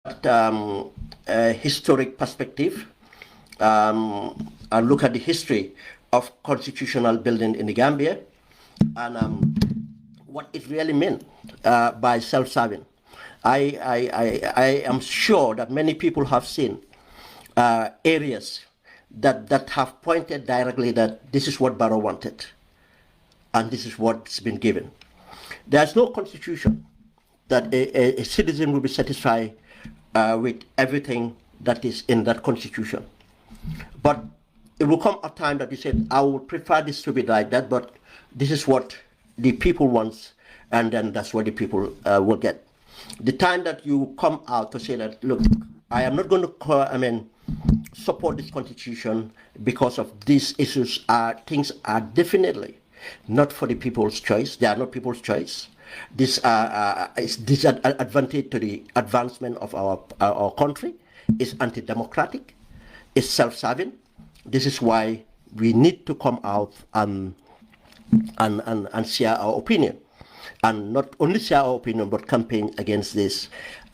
at a historic perspective and look at the history of constitutional building in the Gambia and what it really meant by self-serving. I am sure that many people have seen areas that have pointed directly that this is what Barrow wanted and this is what's been given. There's no constitution that a citizen will be satisfied with everything that is in that constitution. But it will come a time that you said, I would prefer this to be like that, but this is what the people want, and then that's what the people will get. The time that you come out to say that, look, I am not going to support this constitution because of these issues, things are definitely not for the people's choice. They are not people's choice. This is disadvantage to the advancement of our country. It's anti-democratic. It's self-serving. This is why we need to come out and share our opinion. And not only share our opinion, but campaign against this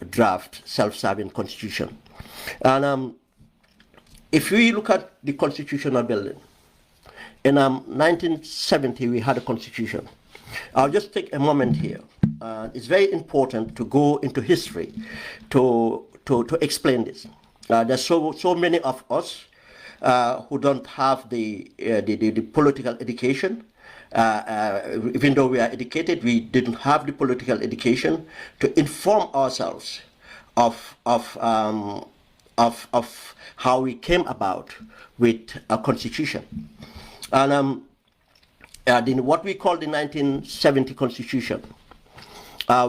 draft self-serving constitution. And if we look at the constitutional building, in 1970 we had a constitution. I'll just take a moment here. It's very important to go into history to explain this. There's so many of us who don't have the political education. Even though we are educated, we didn't have the political education to inform ourselves of how we came about with a constitution. And what we call the 1970 constitution,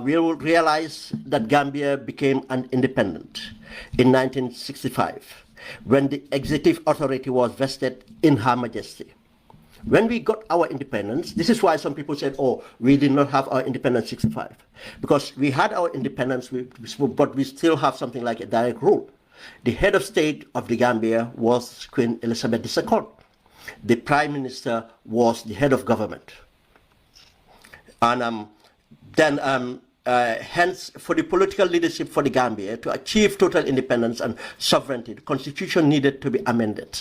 we will realize that Gambia became an independent in 1965 when the executive authority was vested in Her Majesty. When we got our independence, this is why some people said, oh, we did not have our independence in 65. Because we had our independence, but we still have something like a direct rule. The head of state of the Gambia was Queen Elizabeth II. The prime minister was the head of government. And hence, for the political leadership for the Gambia to achieve total independence and sovereignty, the constitution needed to be amended.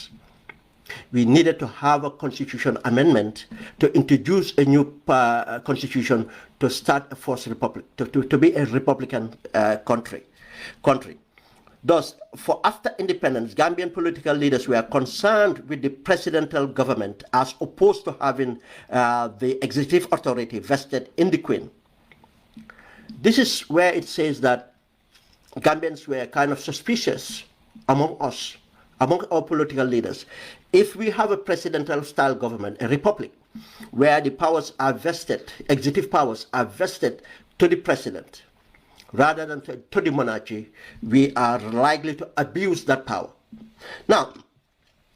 We needed to have a constitution amendment to introduce a new constitution to start a first republic, to be a republican country. Thus, for after independence, Gambian political leaders were concerned with the presidential government as opposed to having the executive authority vested in the Queen. This is where it says that Gambians were kind of suspicious among us, among our political leaders. If we have a presidential style government, a republic, where the powers are vested, executive powers are vested to the president, rather than to the monarchy, we are likely to abuse that power. Now,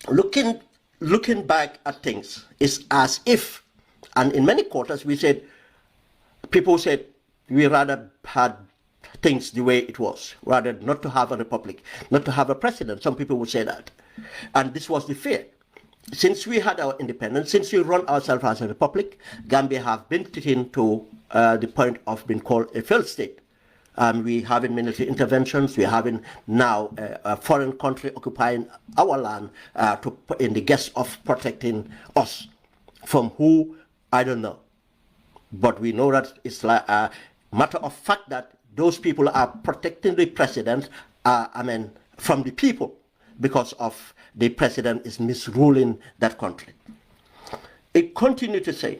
looking back at things is as if, and in many quarters people said, we rather had things the way it was, rather not to have a republic, not to have a president. Some people would say that. And this was the fear. Since we had our independence, since we run ourselves as a republic, Gambia have been taken to the point of being called a failed state. We having military interventions. We having now a foreign country occupying our land in the guise of protecting us from who, I don't know. But we know that it's like a matter of fact that those people are protecting the president, from the people, because of the president is misruling that country. It continued to say,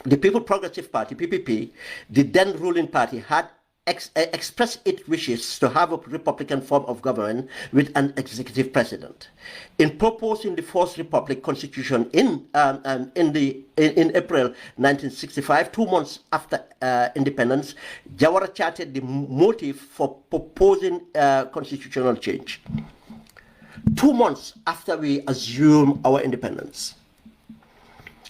the People Progressive Party, PPP, the then ruling party, had expressed its wishes to have a republican form of government with an executive president. In proposing the Fourth Republic Constitution in April 1965, 2 months after independence, Jawara charted the motive for proposing constitutional change. 2 months after we assumed our independence,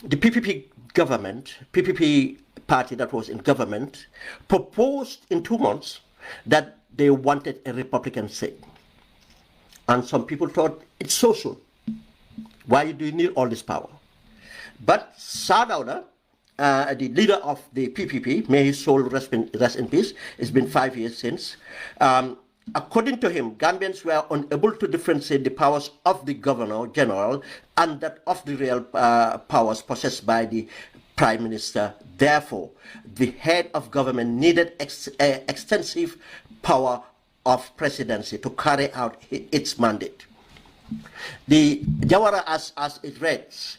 the PPP government, PPP party that was in government, proposed in 2 months that they wanted a republican state. And some people thought, it's so soon. Why do you need all this power? But Sadauda, the leader of the PPP, may his soul rest in peace, it's been 5 years since, according to him, Gambians were unable to differentiate the powers of the Governor General and that of the real powers possessed by the Prime Minister. Therefore, the head of government needed extensive power of presidency to carry out its mandate. The Jawara, as it reads,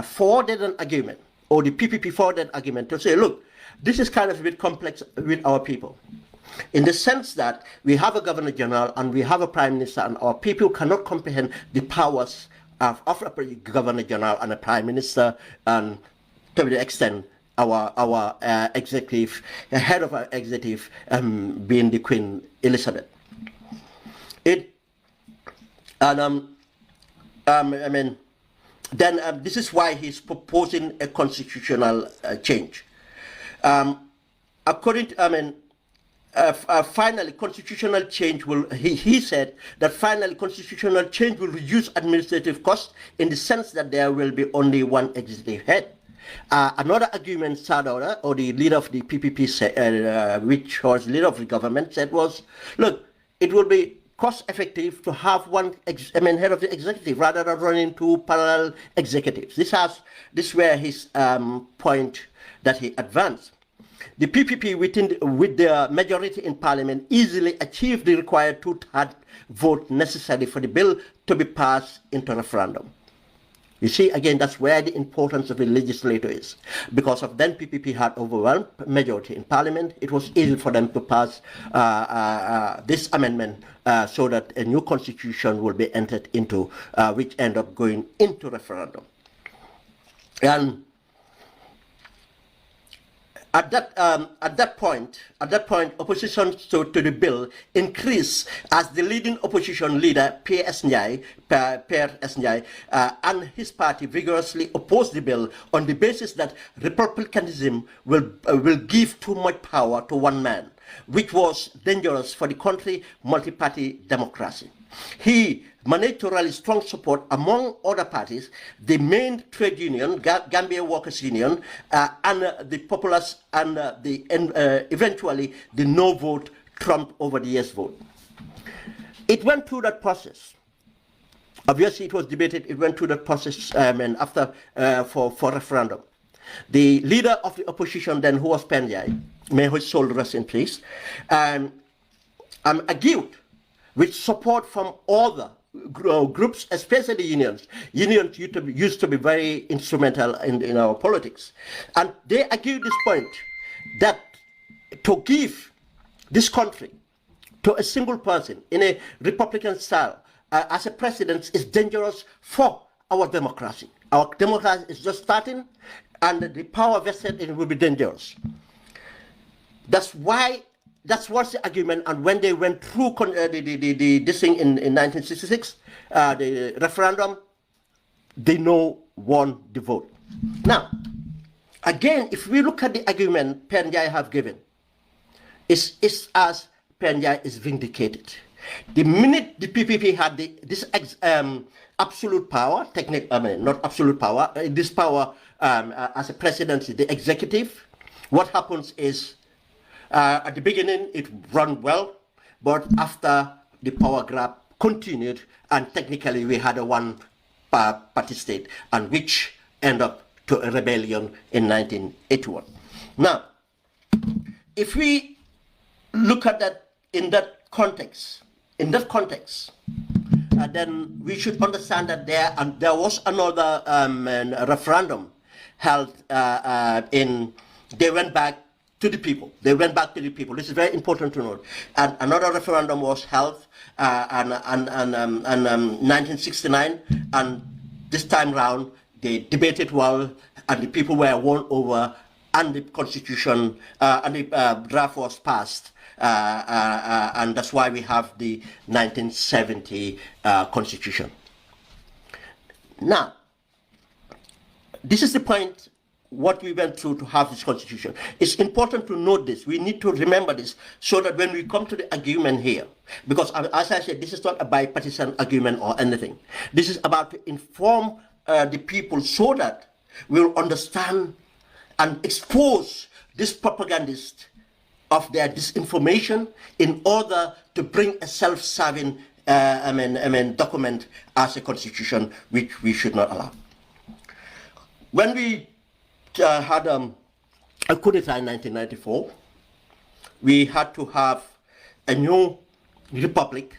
forwarded an argument, or the PPP forwarded an argument to say, look, this is kind of a bit complex with our people, in the sense that we have a Governor General and we have a Prime Minister, and our people cannot comprehend the powers of a Governor General and a Prime Minister, and to the extent our executive, head of our executive being the Queen Elizabeth. This is why he's proposing a constitutional change. Finally, constitutional change will, he said that finally constitutional change will reduce administrative costs in the sense that there will be only one executive head. Another argument Sadora, or the leader of the PPP, said, which was leader of the government, said was, look, it will be cost effective to have one head of the executive rather than running two parallel executives. This were his point that he advanced. The PPP with the majority in Parliament easily achieved the required two-thirds vote necessary for the bill to be passed into referendum. You see, again, that's where the importance of the legislator is. Because of then PPP had overwhelmed majority in Parliament, it was easy for them to pass this amendment so that a new constitution will be entered into, which end up going into referendum. And at that point, opposition to the bill increased as the leading opposition leader, Pierre S. Njai, and his party vigorously opposed the bill on the basis that republicanism will give too much power to one man, which was dangerous for the country multi-party democracy. He managed to rally strong support among other parties, the main trade union, Gambia Workers Union, and the populace, and eventually the no vote trumped over the yes vote. It went through that process. Obviously, it was debated. It went through that process, and after for referendum, the leader of the opposition then, who was Penjai, may his soul rest in peace, argued with support from other groups, especially unions. Unions used to be very instrumental in our politics. And they argued this point, that to give this country to a single person in a Republican style as a president is dangerous for our democracy. Our democracy is just starting, and the power vested in it will be dangerous. That's what's the argument. And when they went through this thing in 1966, the referendum, they won the vote. Now, again, if we look at the argument Penjai have given, it's as Penjai is vindicated. The minute the PPP had this absolute power, not absolute power, this power as a presidency, the executive, what happens is, at the beginning, it ran well, but after the power grab continued, and technically we had a one-party state, and which ended up to a rebellion in 1981. Now, if we look at that in that context, then we should understand that there was another referendum held they went back to the people. This is very important to note. And another referendum was held in 1969, and this time round they debated well, and the people were won over, and the constitution and the draft was passed, and that's why we have the 1970 constitution. Now, this is the point. What we went through to have this constitution. It's important to note this. We need to remember this so that when we come to the argument here, because as I said, this is not a bipartisan argument or anything. This is about to inform the people so that we'll understand and expose this propagandist of their disinformation in order to bring a self-serving document as a constitution, which we should not allow. When we had a coup d'etat in 1994, we had to have a new republic,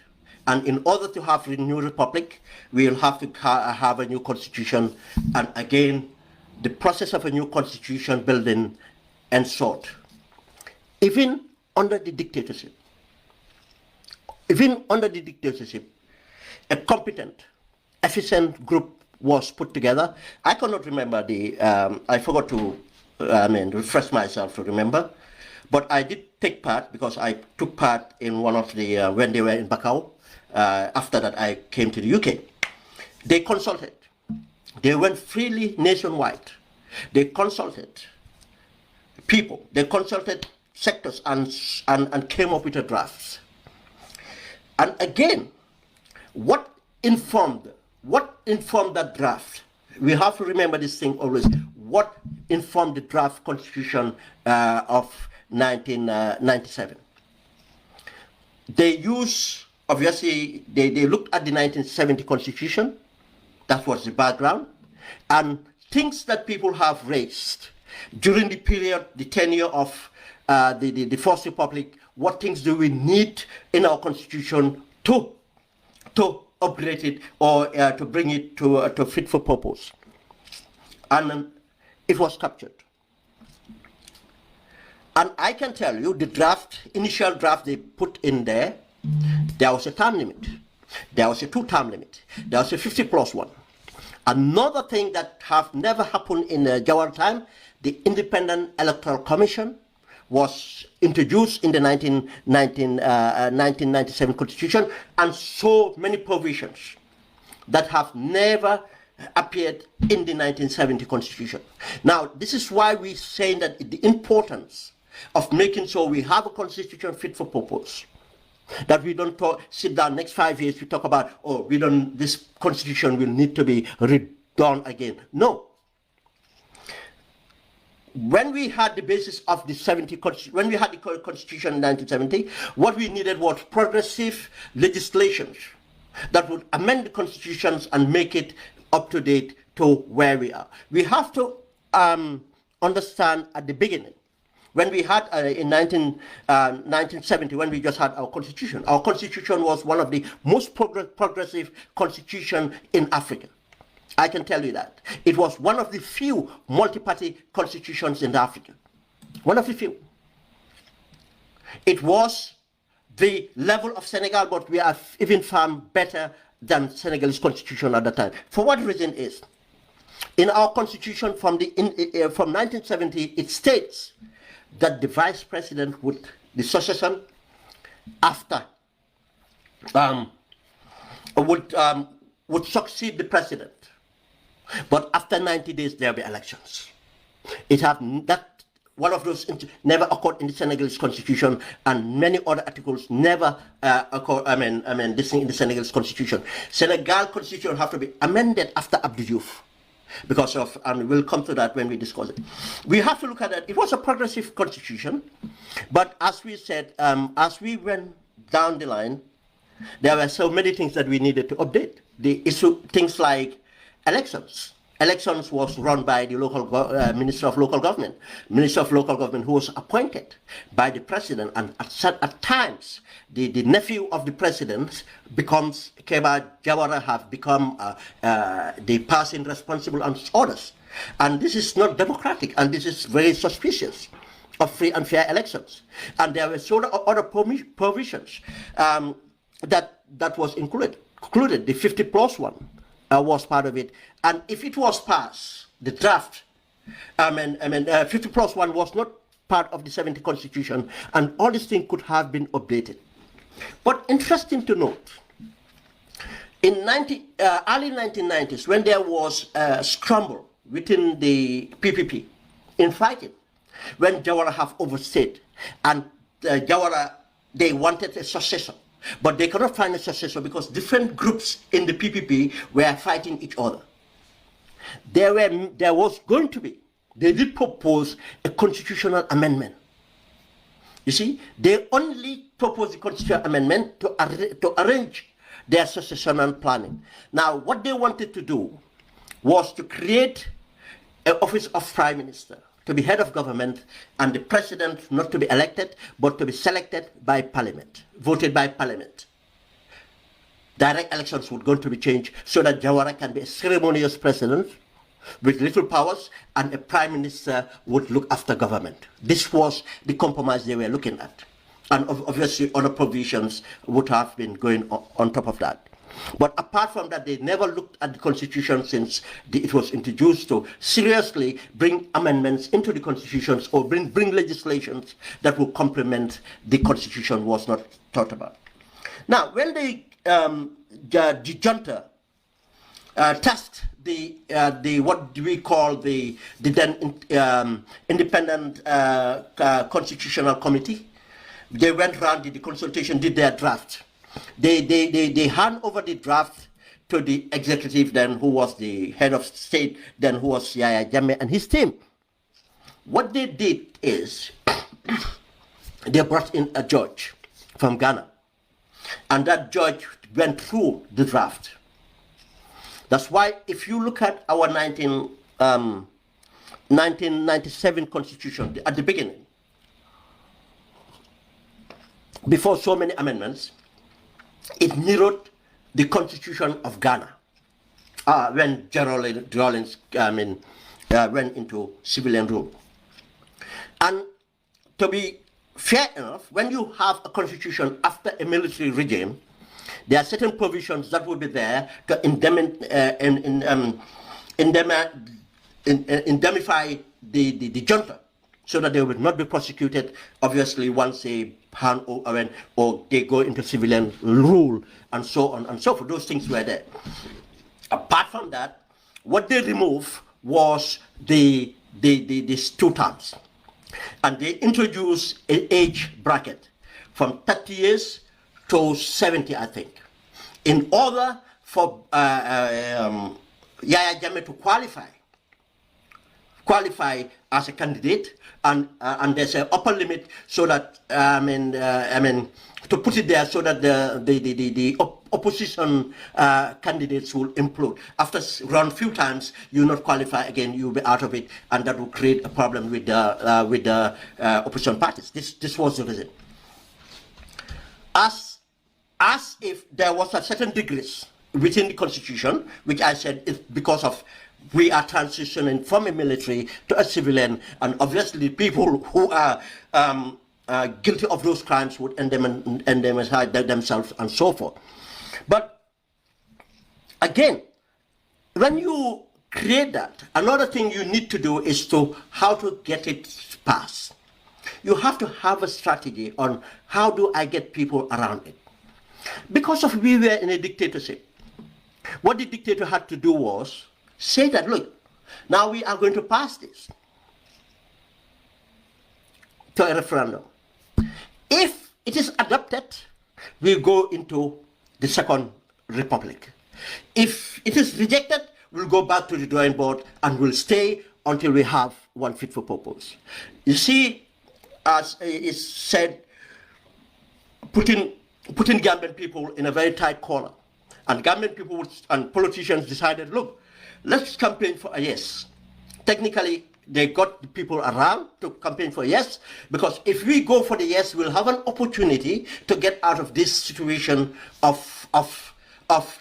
and in order to have a new republic, we will have to have a new constitution, and again, the process of a new constitution building ensured. Even under the dictatorship, a competent, efficient group was put together. I cannot remember I forgot to, refresh myself to remember, but I did take part because I took part in one of the, when they were in Bakau. After that, I came to the UK. They consulted. They went freely nationwide. They consulted people. They consulted sectors and came up with a draft. And again, what informed that draft? We have to remember this thing always. What informed the draft constitution of 1997? They use, obviously, they looked at the 1970 constitution. That was the background. And things that people have raised during the period, the tenure of the First Republic, what things do we need in our constitution to upgrade it or to bring it to fit for purpose. And it was captured. And I can tell you, the initial draft they put in there was a term limit. There was a 2-term limit. There was a 50+1. Another thing that have never happened in Jawara time, the Independent Electoral Commission was introduced in the 1997 Constitution, and so many provisions that have never appeared in the 1970 Constitution. Now, this is why we're saying that the importance of making sure we have a constitution fit for purpose. That we don't sit down next 5 years, we talk about, oh, this constitution will need to be redone again. No. When we had the basis of the when we had the constitution in 1970, what we needed was progressive legislation that would amend the constitutions and make it up to date to where we are. We have to understand at the beginning, when we had in 1970, when we just had our constitution was one of the most progressive constitutions in Africa. I can tell you that. It was one of the few multi-party constitutions in Africa. One of the few. It was the level of Senegal, but we are even far better than Senegalese constitution at the time. For what reason is, in our constitution from 1970, it states that the vice president the succession after would succeed the president. But after 90 days, there will be elections. One of those never occurred in the Senegalese constitution, and many other articles never occur. This thing in the Senegalese constitution. Senegal constitution have to be amended after Abdou Diouf, because of, and we'll come to that when we discuss it. We have to look at it. It was a progressive constitution, but as we said, as we went down the line, there were so many things that we needed to update. The issue, things like elections. Elections was run by the local Minister of Local Government. Minister of Local Government who was appointed by the president, and at times the nephew of the president becomes, Keba Jawara have become the person responsible and others. And this is not democratic, and this is very suspicious of free and fair elections. And there were so other provisions that was included. The 50+1 was part of it. And if it was passed, the draft, 50+1 was not part of the 70 Constitution, and all these things could have been updated. But interesting to note, in early 1990s, when there was a scramble within the PPP in fighting, when Jawara have overstayed, and Jawara, they wanted a successor, but they cannot find a successor because different groups in the PPP were fighting each other. There was going to be, they did propose a constitutional amendment. You see, they only proposed the constitutional amendment to arrange their successional planning. Now, what they wanted to do was to create an office of prime minister, to be head of government, and the president not to be elected, but to be selected by parliament, voted by parliament. Direct elections would going to be changed so that Jawara can be a ceremonious president with little powers, and a prime minister would look after government. This was the compromise they were looking at. And obviously other provisions would have been going on top of that. But apart from that, they never looked at the constitution since it was introduced to seriously bring amendments into the constitutions or bring legislations that will complement the constitution was not thought about. Now, when the junta tasked the what do we call the then independent constitutional committee, they went around, did the consultation, did their draft. They hand over the draft to the executive then, who was the head of state then, who was Yaya Jammeh and his team. What they did is they brought in a judge from Ghana, and that judge went through the draft. That's why if you look at our 1997 constitution at the beginning, before so many amendments, it mirrored the constitution of Ghana when General Rawlings went into civilian rule. And to be fair enough, when you have a constitution after a military regime, there are certain provisions that will be there to indemnify the junta, so that they will not be prosecuted, obviously, once they hand over or they go into civilian rule, and so on and so forth. Those things were there. Apart from that, what they removed was these 2 terms. And they introduced an age bracket from 30 years to 70, I think, in order for Yaya Jammeh to qualify as a candidate, and there's an upper limit so that to put it there so that the opposition candidates will implode. After run few times, you not qualify again, you'll be out of it, and that will create a problem with the opposition parties. This was the reason. As if there was a certain degrees within the constitution, which I said is because of we are transitioning from a military to a civilian, and obviously people who are guilty of those crimes would indemnify themselves and so forth. But again, when you create that, another thing you need to do is to how to get it passed. You have to have a strategy on how do I get people around it. Because of we were in a dictatorship, what the dictator had to do was say that, look, now we are going to pass this to a referendum. If it is adopted, we'll go into the second republic. If it is rejected, we'll go back to the drawing board and we'll stay until we have one fit for purpose. You see, as is said, putting Gambian people in a very tight corner. And Gambian people and politicians decided, look, let's campaign for a yes. Technically, they got the people around to campaign for yes, because if we go for the yes, we'll have an opportunity to get out of this situation of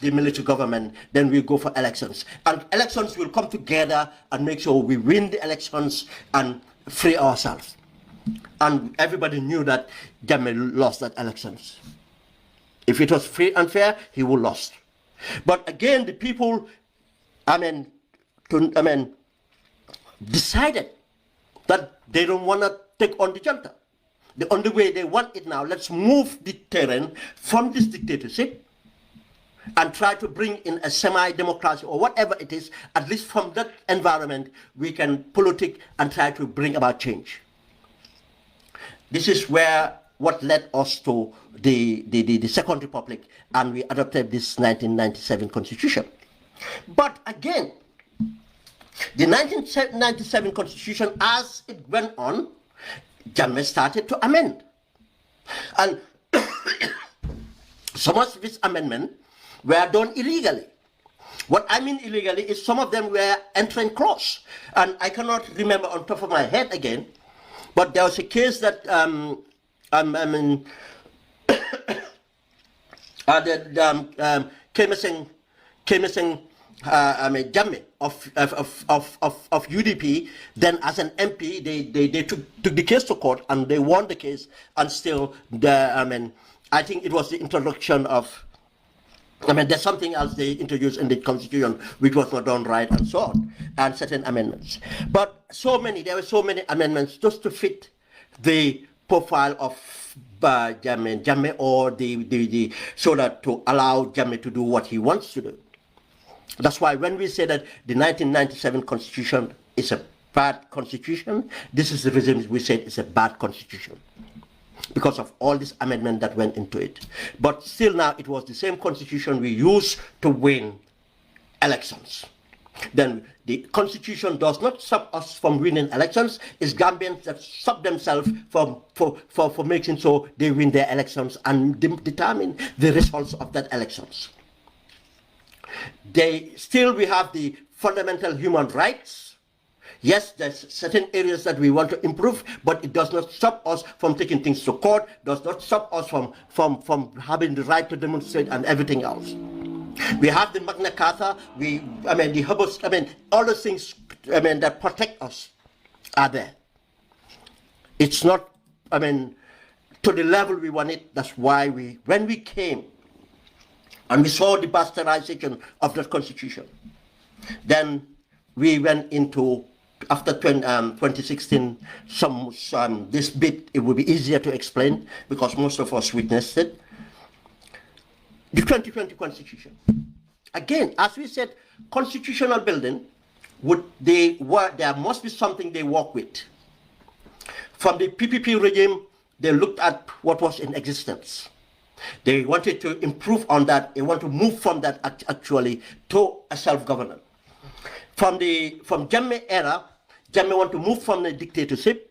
the military government. Then we'll go for elections. And elections will come together and make sure we win the elections and free ourselves. And everybody knew that Jammeh lost that elections. If it was free and fair, he would lost. But again, the people, decided that they don't want to take on the junta. The only way they want it now, let's move the terrain from this dictatorship and try to bring in a semi-democracy or whatever it is. At least from that environment, we can politic and try to bring about change. This is what led us to the Second Republic, and we adopted this 1997 constitution. But again, the 1997 constitution, as it went on, Jammeh started to amend. And some of these amendments were done illegally. What I mean illegally is some of them were entering clause. And I cannot remember on top of my head again, but there was a case that Jammeh of UDP, then as an MP, they took the case to court and they won the case, and still I think it was the introduction of, there's something else they introduced in the constitution which was not done right, and so on, and certain amendments. But there were so many amendments just to fit the profile of Jammeh, or so that to allow Jammeh to do what he wants to do. That's why when we say that the 1997 constitution is a bad constitution, this is the reason we said it's a bad constitution, because of all this amendment that went into it. But still now, it was the same constitution we used to win elections. Then the constitution does not stop us from winning elections. It's Gambians that stop themselves for making sure they win their elections and determine the results of that elections. We have the fundamental human rights. Yes, there's certain areas that we want to improve, but it does not stop us from taking things to court, does not stop us from having the right to demonstrate and everything else. We have the Magna Carta, all those things, that protect us are there. It's not, to the level we want it. That's why when we came and we saw the bastardization of that constitution, then we went into, after 2016, this bit, it will be easier to explain because most of us witnessed it. The 2020 constitution. Again, as we said, constitutional building, there must be something they work with. From the PPP regime, they looked at what was in existence. They wanted to improve on that. They want to move from that actually to a self-governance. From Jammeh era, Jammeh want to move from the dictatorship,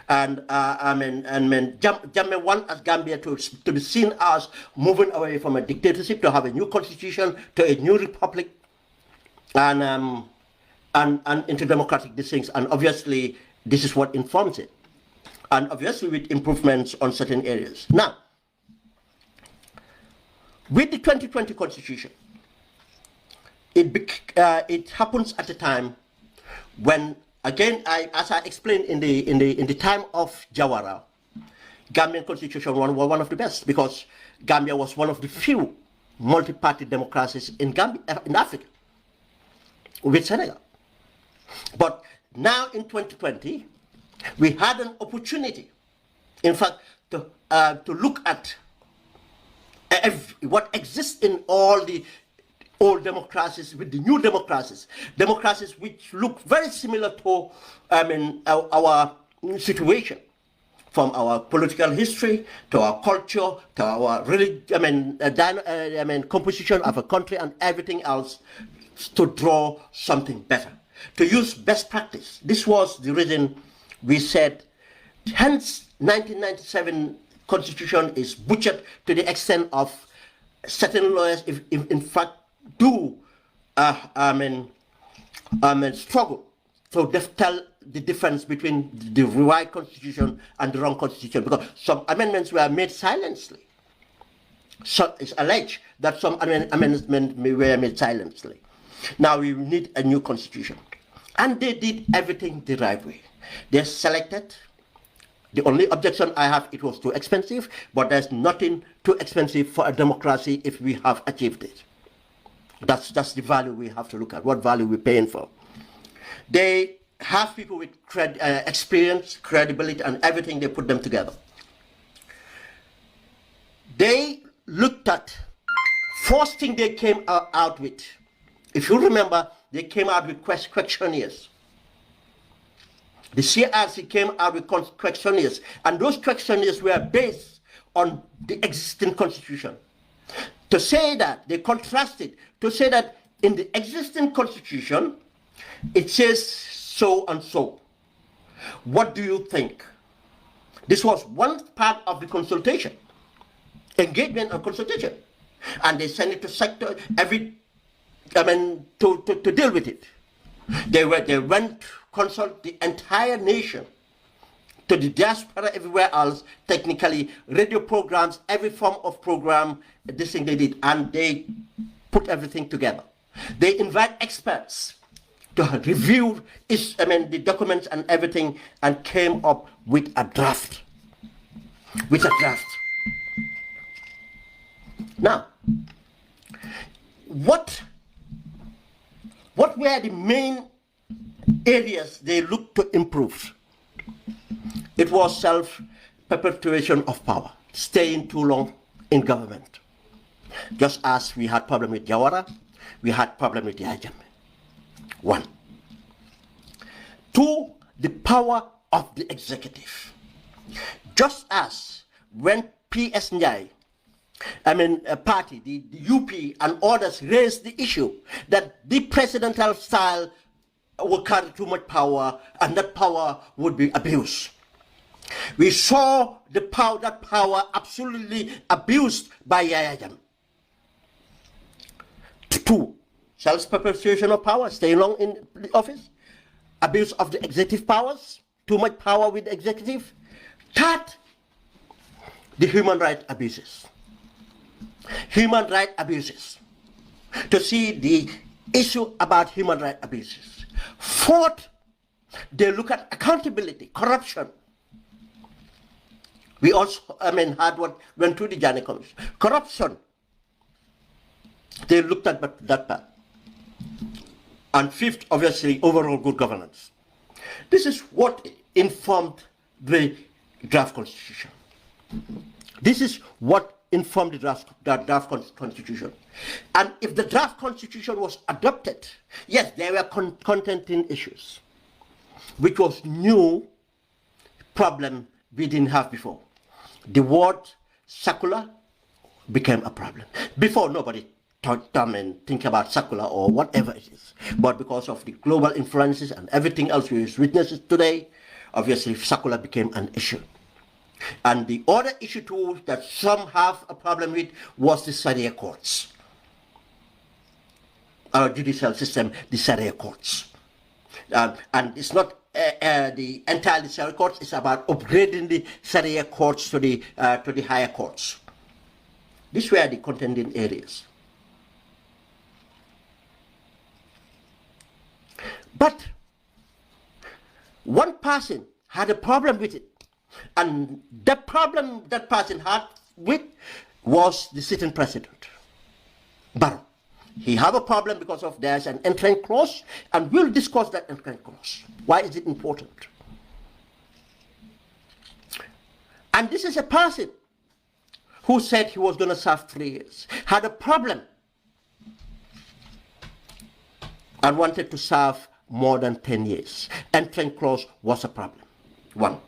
and Jammeh want as Gambia to be seen as moving away from a dictatorship, to have a new constitution, to a new republic, and into democratic things. And obviously, this is what informs it. And obviously, with improvements on certain areas. Now, with the 2020 constitution, it happens at a time when, again, as I explained in the time of Jawara, Gambian constitution was one of the best, because Gambia was one of the few multi-party democracies in Africa, with Senegal. But now in 2020, we had an opportunity, in fact, to look at what exists in all the old democracies with the new democracies which look very similar to our situation, from our political history to our culture to our composition of a country and everything else, to draw something better, to use best practice. This was the reason we said, hence 1997 constitution is butchered to the extent of certain lawyers, if in fact, do struggle to tell the difference between the right constitution and the wrong constitution, because some amendments were made silently. So it's alleged that some amendments were made silently. Now we need a new constitution, and they did everything the right way. They selected. The only objection I have, it was too expensive, but there's nothing too expensive for a democracy if we have achieved it. That's the value we have to look at, what value we're paying for. They have people with experience, credibility, and everything, they put them together. They looked at, first thing they came out with, if you remember, they came out with questionnaires. The CRC came out with questionnaires, and those questionnaires were based on the existing constitution. To say that, they contrasted, to say that in the existing constitution, it says so and so. What do you think? This was one part of the consultation, engagement and consultation. And they sent it to sector, to deal with it. They went consult the entire nation, to the diaspora, everywhere else, technically, radio programs, every form of program, this thing they did, and they put everything together. They invite experts to review the documents and everything, and came up with a draft. Now, what were the main areas they looked to improve? It was self-perpetuation of power, staying too long in government. Just as we had problem with Jawara, we had problem with Yaya Jammeh. 1. 2, the power of the executive. Just as when P.S. Njai, a party, the UP and others raised the issue that the presidential style would carry too much power and that power would be abused. We saw that power absolutely abused by Yaya Jammeh. 2, self-perpetuation of power, staying long in the office, abuse of the executive powers, too much power with the executive. 3, the human rights abuses. Human rights abuses. To see the issue about human rights abuses. 4, they look at accountability, corruption. We also, had what went through the Janneh Commission. Corruption. They looked at that part. And 5th, obviously, overall good governance. This is what informed the draft constitution. This is what informed the draft constitution. And if the draft constitution was adopted, yes, there were contenting issues, which was new problem we didn't have before. The word secular became a problem. Before, nobody think about secular or whatever it is. But because of the global influences and everything else we witness today, obviously secular became an issue. And the other issue too that some have a problem with was the Sharia courts. Our judicial system, the Sharia courts. And it's not the entire Sharia courts, it's about upgrading the Sharia courts to the higher courts. These were the contending areas. But one person had a problem with it. And the problem that person had with was the sitting president, Barrow. He have a problem because of there's an entrance clause, and we'll discuss that entrance clause. Why is it important? And this is a person who said he was going to serve 3 years, had a problem, and wanted to serve more than 10 years. Entrance clause was a problem. 1.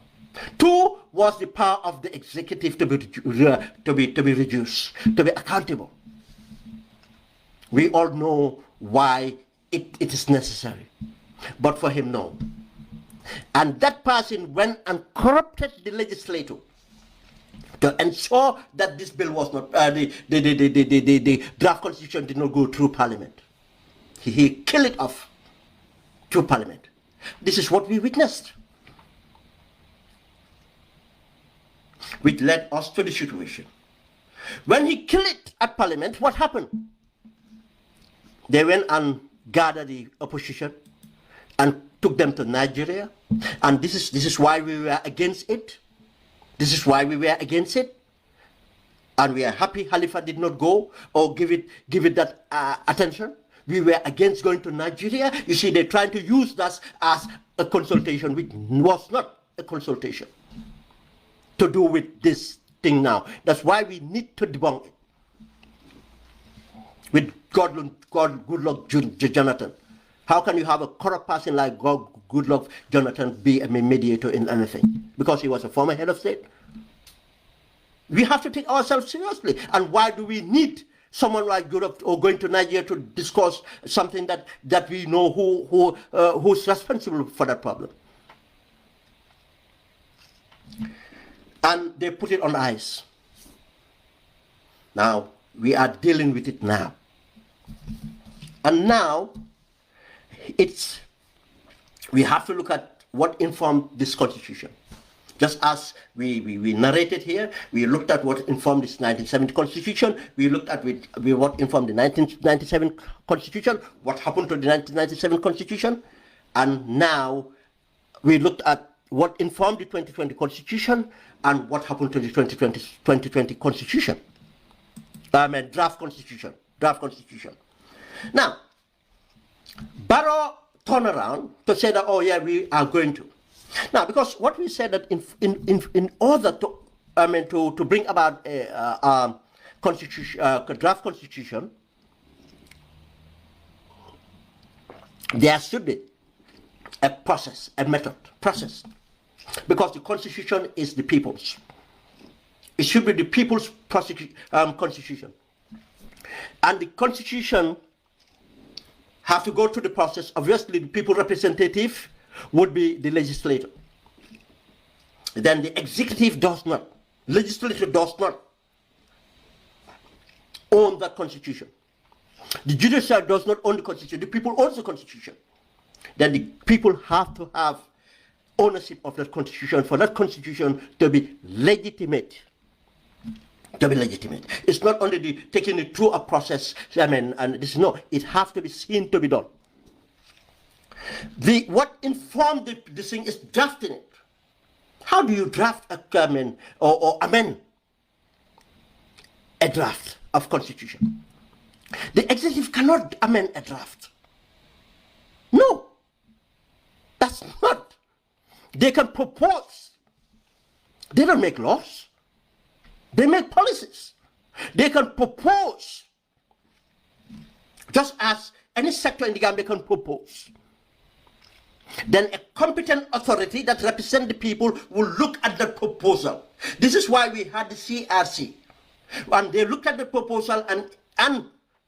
2 was the power of the executive to be reduced, to be accountable. We all know why it is necessary. But for him, no. And that person went and corrupted the legislature to ensure that this bill was not, the draft constitution did not go through Parliament. He killed it off through Parliament. This is what we witnessed, which led us to the situation. When he killed it at Parliament, what happened? They went and gathered the opposition and took them to Nigeria. And this is why we were against it. This is why we were against it. And we are happy Khalifa did not go or give it that attention. We were against going to Nigeria. You see, they're trying to use that as a consultation, which was not a consultation to do with this thing now. That's why we need to debunk it. With Goodluck Jonathan. How can you have a corrupt person like Goodluck Jonathan be a mediator in anything? Because he was a former head of state? We have to take ourselves seriously. And why do we need someone like Goodluck or going to Nigeria to discuss something that we know who's responsible for that problem? And they put it on ice. Now, we are dealing with it now. And now, we have to look at what informed this constitution. Just as we narrated here, we looked at what informed this 1970 constitution, we looked at what informed the 1997 constitution, what happened to the 1997 constitution, and now we looked at what informed the 2020 constitution and what happened to the 2020 constitution. Draft constitution. Now, Barrow turned around to say that, oh yeah, we are going to. Now, because what we said that in order to bring about a draft constitution, there should be a process, process, because the constitution is the people's. It should be the people's constitution, and the constitution have to go through the process. Obviously, the people representative would be the legislator. Then the executive does not. Legislature does not own that constitution. The judicial does not own the constitution. The people own the constitution. Then the people have to have ownership of that constitution for that constitution to be legitimate. It's not only taking it through a process, and this, no, it has to be seen to be done. What informed this thing is drafting it. How do you draft or amend a draft of constitution? The executive cannot amend a draft. No, that's not. They can propose. They don't make laws. They make policies. They can propose, just as any sector in the Gambia can propose. Then a competent authority that represents the people will look at the proposal. This is why we had the CRC. And they look at the proposal and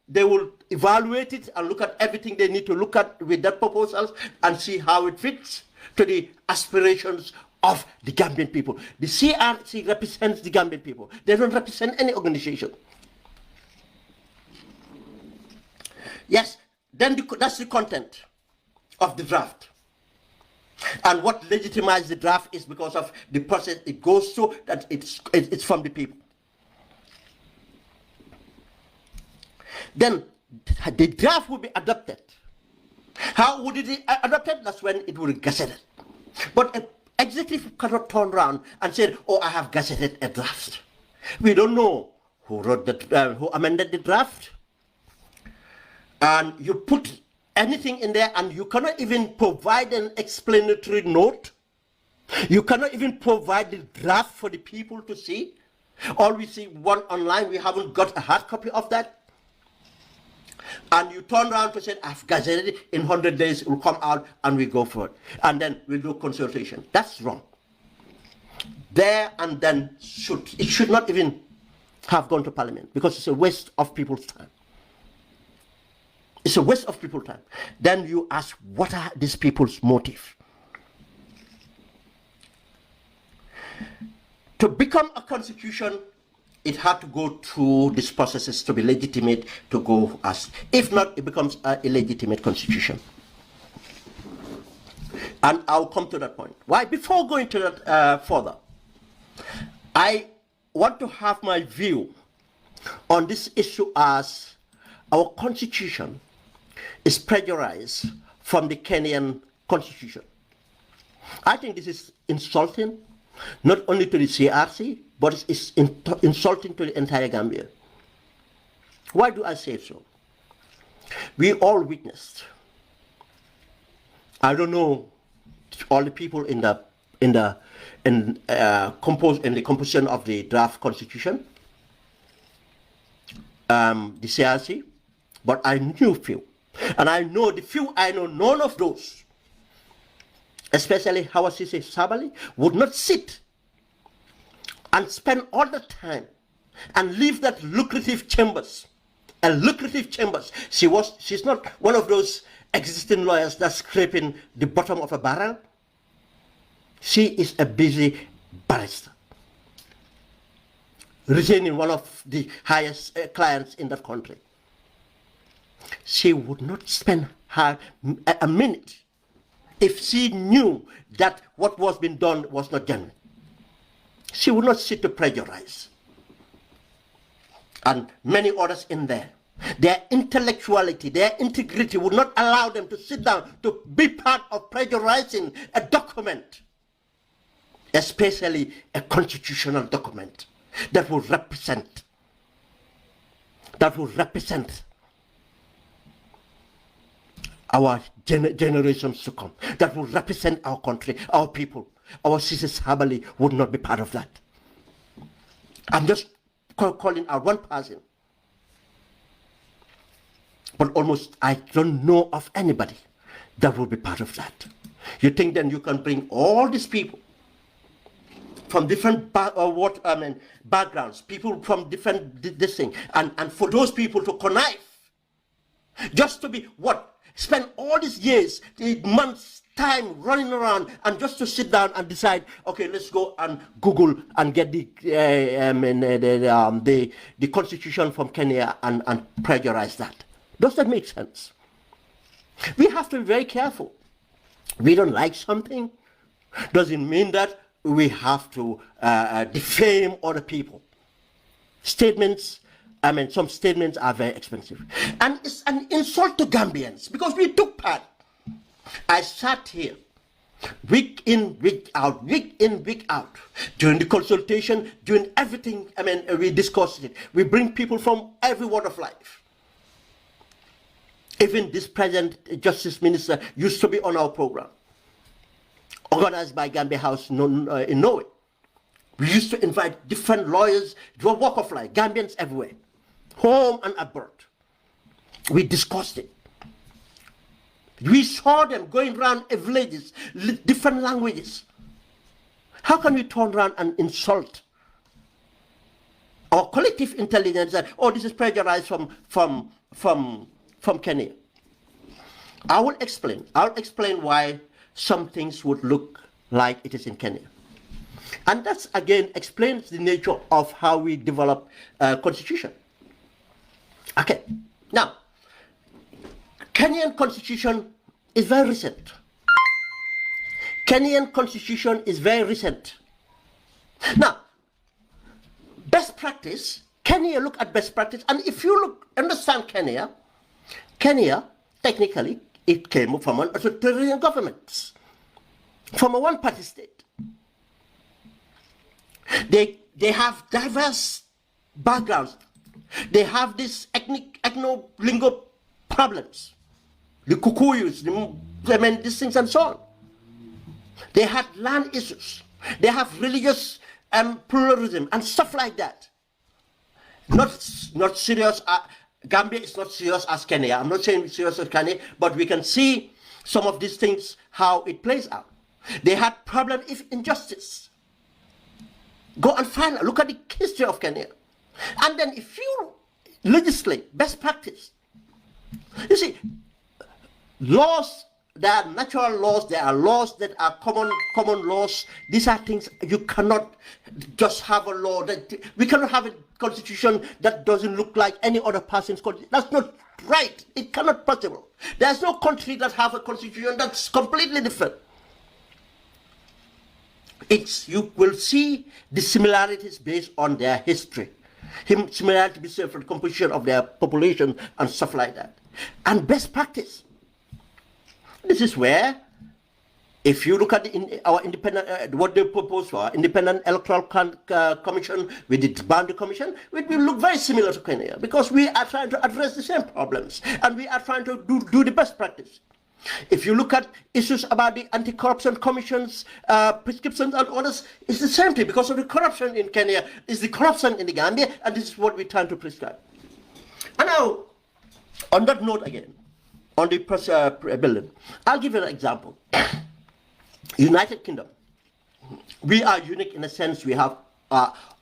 they will evaluate it and look at everything they need to look at with that proposal and see how it fits to the aspirations of the Gambian people. The CRC represents the Gambian people. They don't represent any organization. Yes, then that's the content of the draft. And what legitimizes the draft is because of the process it goes through, that it's from the people. Then the draft will be adopted. How would it be adopted? That's when it will be gazetted. But an executive cannot turn around and say, oh, I have gazetted a draft. We don't know who wrote who amended the draft. And you put anything in there and you cannot even provide an explanatory note. You cannot even provide the draft for the people to see. All we see one online, we haven't got a hard copy of that. And you turn around to say, I've gazetted it, in 100 days it will come out and we go for it. And then we'll do consultation. That's wrong. There and then it should not even have gone to Parliament, because it's a waste of people's time. It's a waste of people's time. Then you ask, what are these people's motive? To become a constitution, it had to go through these processes to be legitimate to go as. If not, it becomes an illegitimate constitution. And I'll come to that point. Why? Before going to that further, I want to have my view on this issue as our constitution is plagiarized from the Kenyan constitution. I think this is insulting, not only to the CRC, but it's insulting to the entire Gambia. Why do I say so? We all witnessed. I don't know all the people in the composition of the draft constitution, the CRC, but I knew few. And I know the few I know, none of those, especially Hawasise Sabali, would not sit and spend all the time and leave that lucrative chambers. She's not one of those existing lawyers that's scraping the bottom of a barrel. She is a busy barrister. retaining one of the highest clients in that country. She would not spend a minute if she knew that what was being done was not genuine. She would not sit to prejudice. And many others in there. Their intellectuality, their integrity would not allow them to sit down to be part of plagiarizing a document, especially a constitutional document that will represent our generations to come, that will represent our country, our people. Our sisters Habali would not be part of that. I'm just calling out one person. But almost I don't know of anybody that will be part of that. You think then you can bring all these people from different backgrounds, people from different this thing, and for those people to connive, just to be what? Spend all these years, the months, time running around, and just to sit down and decide, okay, let's go and Google and get the constitution from Kenya and plagiarize that. Does that make sense? We have to be very careful. We don't like something, doesn't mean that we have to defame other people. Statements, some statements are very expensive. And it's an insult to Gambians because we took part. I sat here week in, week out, during the consultation, during everything. We discussed it. We bring people from every walk of life. Even this present Justice Minister used to be on our program, organized by Gambia House in Norway. We used to invite different lawyers to a walk of life, Gambians everywhere, home and abroad. We discussed it. We saw them going around villages, different languages. How can we turn around and insult our collective intelligence that, oh, this is plagiarized from Kenya? I'll explain why some things would look like it is in Kenya. And that again explains the nature of how we develop constitution. Okay, now, Kenyan constitution is very recent. Kenyan constitution is very recent. Now, best practice, Kenya, look at best practice, and if you understand Kenya, technically, it came from an authoritarian government, from a one-party state. They have diverse backgrounds. They have these ethno-lingo problems. The Kukuyus, these things and so on. They had land issues. They have religious pluralism and stuff like that. Not serious. Gambia is not serious as Kenya. I'm not saying serious as Kenya, but we can see some of these things, how it plays out. They had problem if injustice. Go and find out. Look at the history of Kenya. And then if you legislate best practice, you see, laws, there are natural laws, there are laws that are common laws. These are things you cannot just have a law that we cannot have a constitution that doesn't look like any other person's constitution. That's not right. It cannot possible. There's no country that have a constitution that's completely different. You will see the similarities based on their history. Similarity based on the composition of their population and stuff like that. And best practice. This is where, if you look at our independent, what they propose for independent electoral commission with the boundary commission, it will look very similar to Kenya because we are trying to address the same problems and we are trying to do the best practice. If you look at issues about the anti-corruption commissions, prescriptions and others, it's the same thing because of the corruption in Kenya, is the corruption in the Gambia, and this is what we're trying to prescribe. And now, on that note again, on the building, I'll give you an example. United Kingdom. We are unique in a sense we have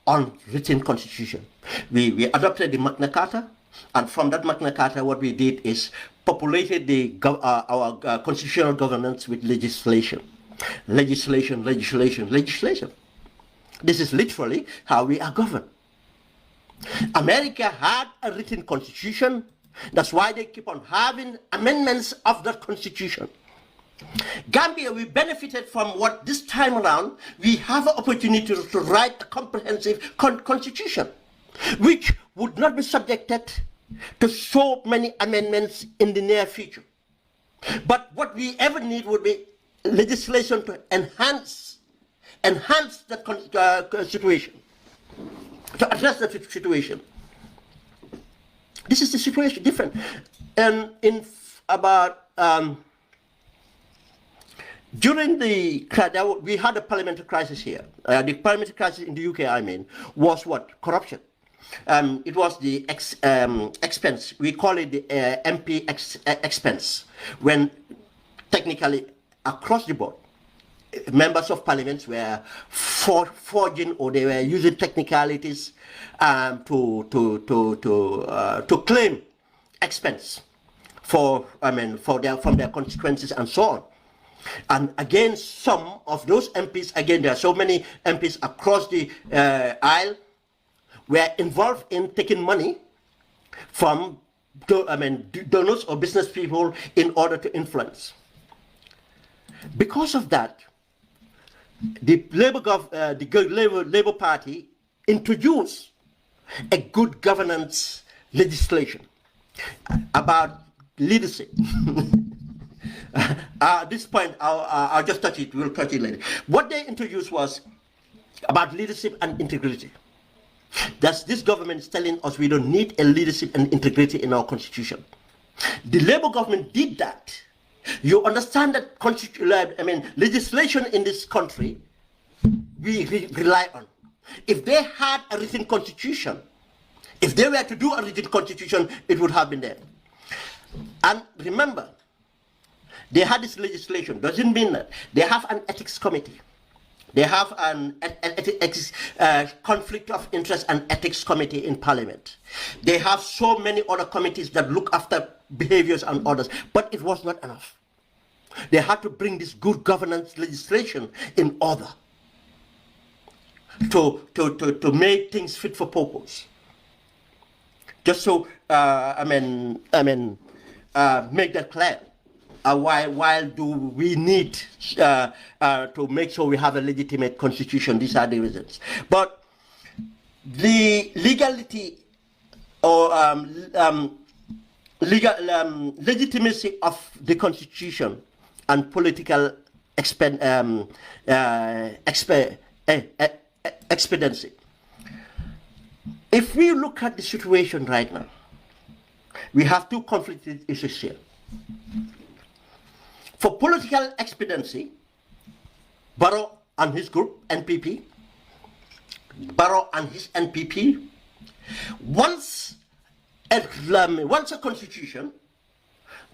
unwritten constitution. We adopted the Magna Carta, and from that Magna Carta what we did is populated our constitutional governance with legislation. This is literally how we are governed. America had a written constitution. That's why they keep on having amendments of that constitution. Gambia, we benefited from what this time around, we have an opportunity to write a comprehensive constitution, which would not be subjected to so many amendments in the near future. But what we ever need would be legislation to enhance that situation, to address that situation. This is the situation different. And in about during the we had a parliamentary crisis here. The parliamentary crisis in the UK, I mean, was what? Corruption. It was the expense. We call it the MP expense, when technically across the board, members of parliament were forging, or they were using technicalities to claim expense from their constituencies and so on. And again, some of those MPs, again, there are so many MPs across the aisle, were involved in taking money from donors or business people in order to influence. Because of that, the Labour Party introduced a good governance legislation about leadership. At this point, I'll just touch it. We'll touch it later. What they introduced was about leadership and integrity. This government is telling us we don't need a leadership and integrity in our constitution. The Labour government did that. You understand that legislation in this country we rely on. If they had a written constitution, if they were to do a written constitution, it would have been there. And remember, they had this legislation. Doesn't mean that they have an ethics committee. They have an conflict of interest and ethics committee in Parliament. They have so many other committees that look after behaviors and others, but it was not enough. They had to bring this good governance legislation in order to make things fit for purpose. Just so make that clear. Why do we need to make sure we have a legitimate constitution? These are the reasons. But the legality or legitimacy of the constitution and political expediency. If we look at the situation right now, we have two conflicting issues here. For political expediency, Barrow and his group, NPP, wants a constitution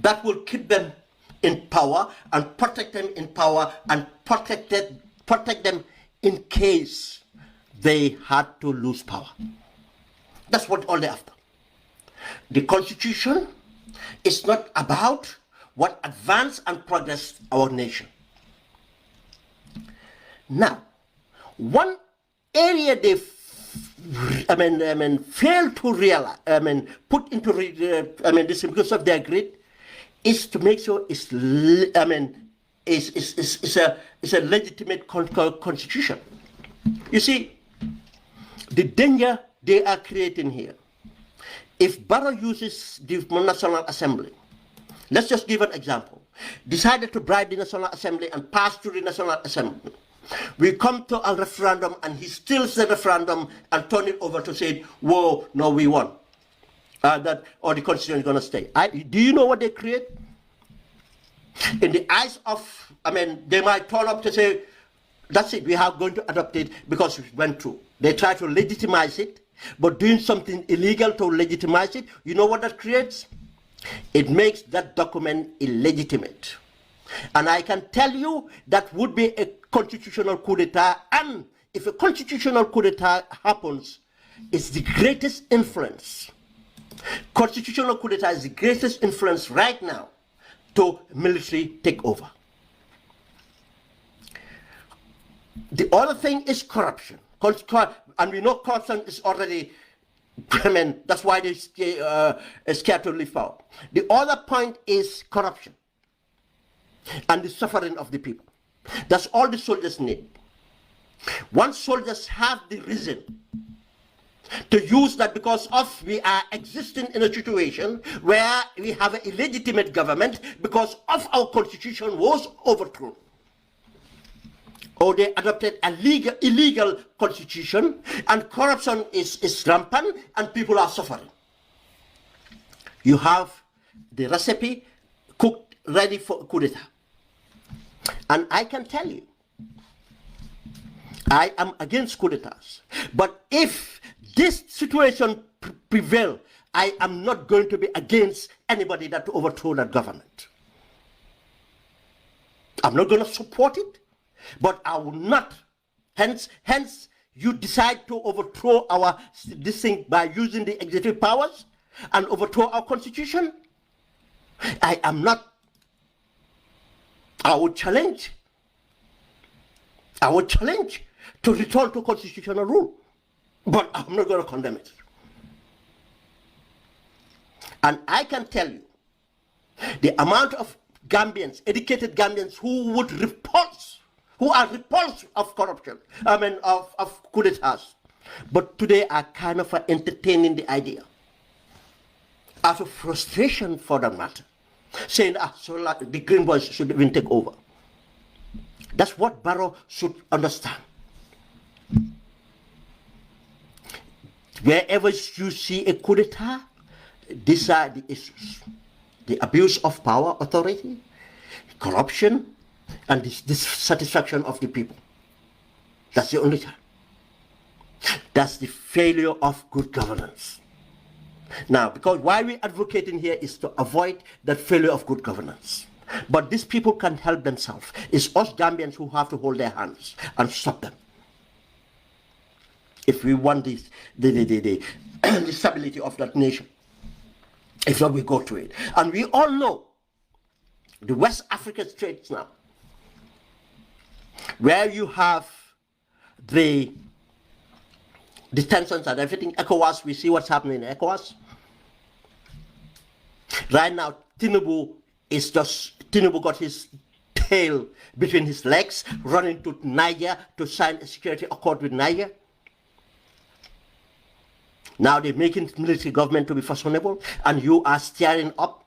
that will keep them in power and protect them in power and protect them in case they had to lose power. That's what all they're after. The constitution is not about what advance and progress our nation. Now, one area they fail to realize, put into this because of their greed, is to make sure it's a legitimate constitution. You see, the danger they are creating here. If Barrow uses the National Assembly, let's just give an example, decided to bribe the National Assembly and pass through the National Assembly, we come to a referendum and he steals the referendum and turn it over to say, whoa, no, we won. Or the constitution is going to stay. Do you know what they create? In the eyes of, they might turn up to say, that's it, we are going to adopt it because it went through. They try to legitimize it, but doing something illegal to legitimize it, you know what that creates? It makes that document illegitimate. And I can tell you that would be a constitutional coup d'etat, and if a constitutional coup d'etat happens, it's the greatest influence. Constitutional coup d'etat is the greatest influence right now to military takeover. The other thing is corruption. And we know corruption is already I mean, that's why they're scared to leave power. The other point is corruption and the suffering of the people. That's all the soldiers need. Once soldiers have the reason to use that, because of we are existing in a situation where we have an illegitimate government because of our constitution was overthrown, or they adopted a illegal constitution, and corruption is rampant and people are suffering. You have the recipe cooked, ready for coup d'etat. And I can tell you, I am against coup d'etats. But if this situation prevails, I am not going to be against anybody that overthrow that government. I'm not going to support it. But I will not, hence you decide to overthrow this thing by using the executive powers and overthrow our constitution. I am not. I would challenge to return to constitutional rule, but I'm not going to condemn it. And I can tell you the amount of Gambians, educated Gambians, who are repulsed of corruption, of coup d'etats, but today are kind of entertaining the idea out of frustration for that matter, saying, so like the Green Boys should even take over. That's what Barrow should understand. Wherever you see a coup d'etat, these are the issues: the abuse of power, authority, corruption, and this dissatisfaction of the people. That's the only time. That's the failure of good governance. Now, because why we're advocating here is to avoid that failure of good governance. But these people can help themselves. It's us Gambians who have to hold their hands and stop them. If we want the stability of that nation. If not, we go to it. And we all know the West African states now, where you have the tensions and everything. ECOWAS, we see what's happening in ECOWAS. Right now, Tinubu got his tail between his legs, running to Niger to sign a security accord with Niger. Now they're making military government to be fashionable, and you are steering up,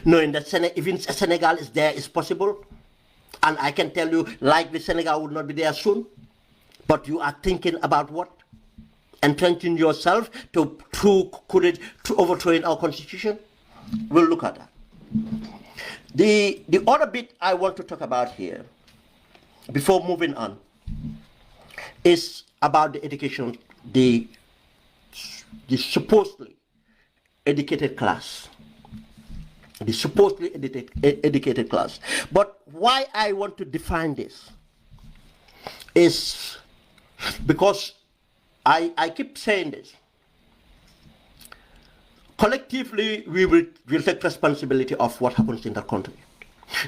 knowing that even Senegal is there, is possible. And I can tell you, likely Senegal would not be there soon. But you are thinking about what? Entrenching yourself to overthrowing our constitution? We'll look at that. The other bit I want to talk about here, before moving on, is about the education, the supposedly educated class. The supposedly educated class. But why I want to define this is because I keep saying this. Collectively, we will take responsibility of what happens in the country.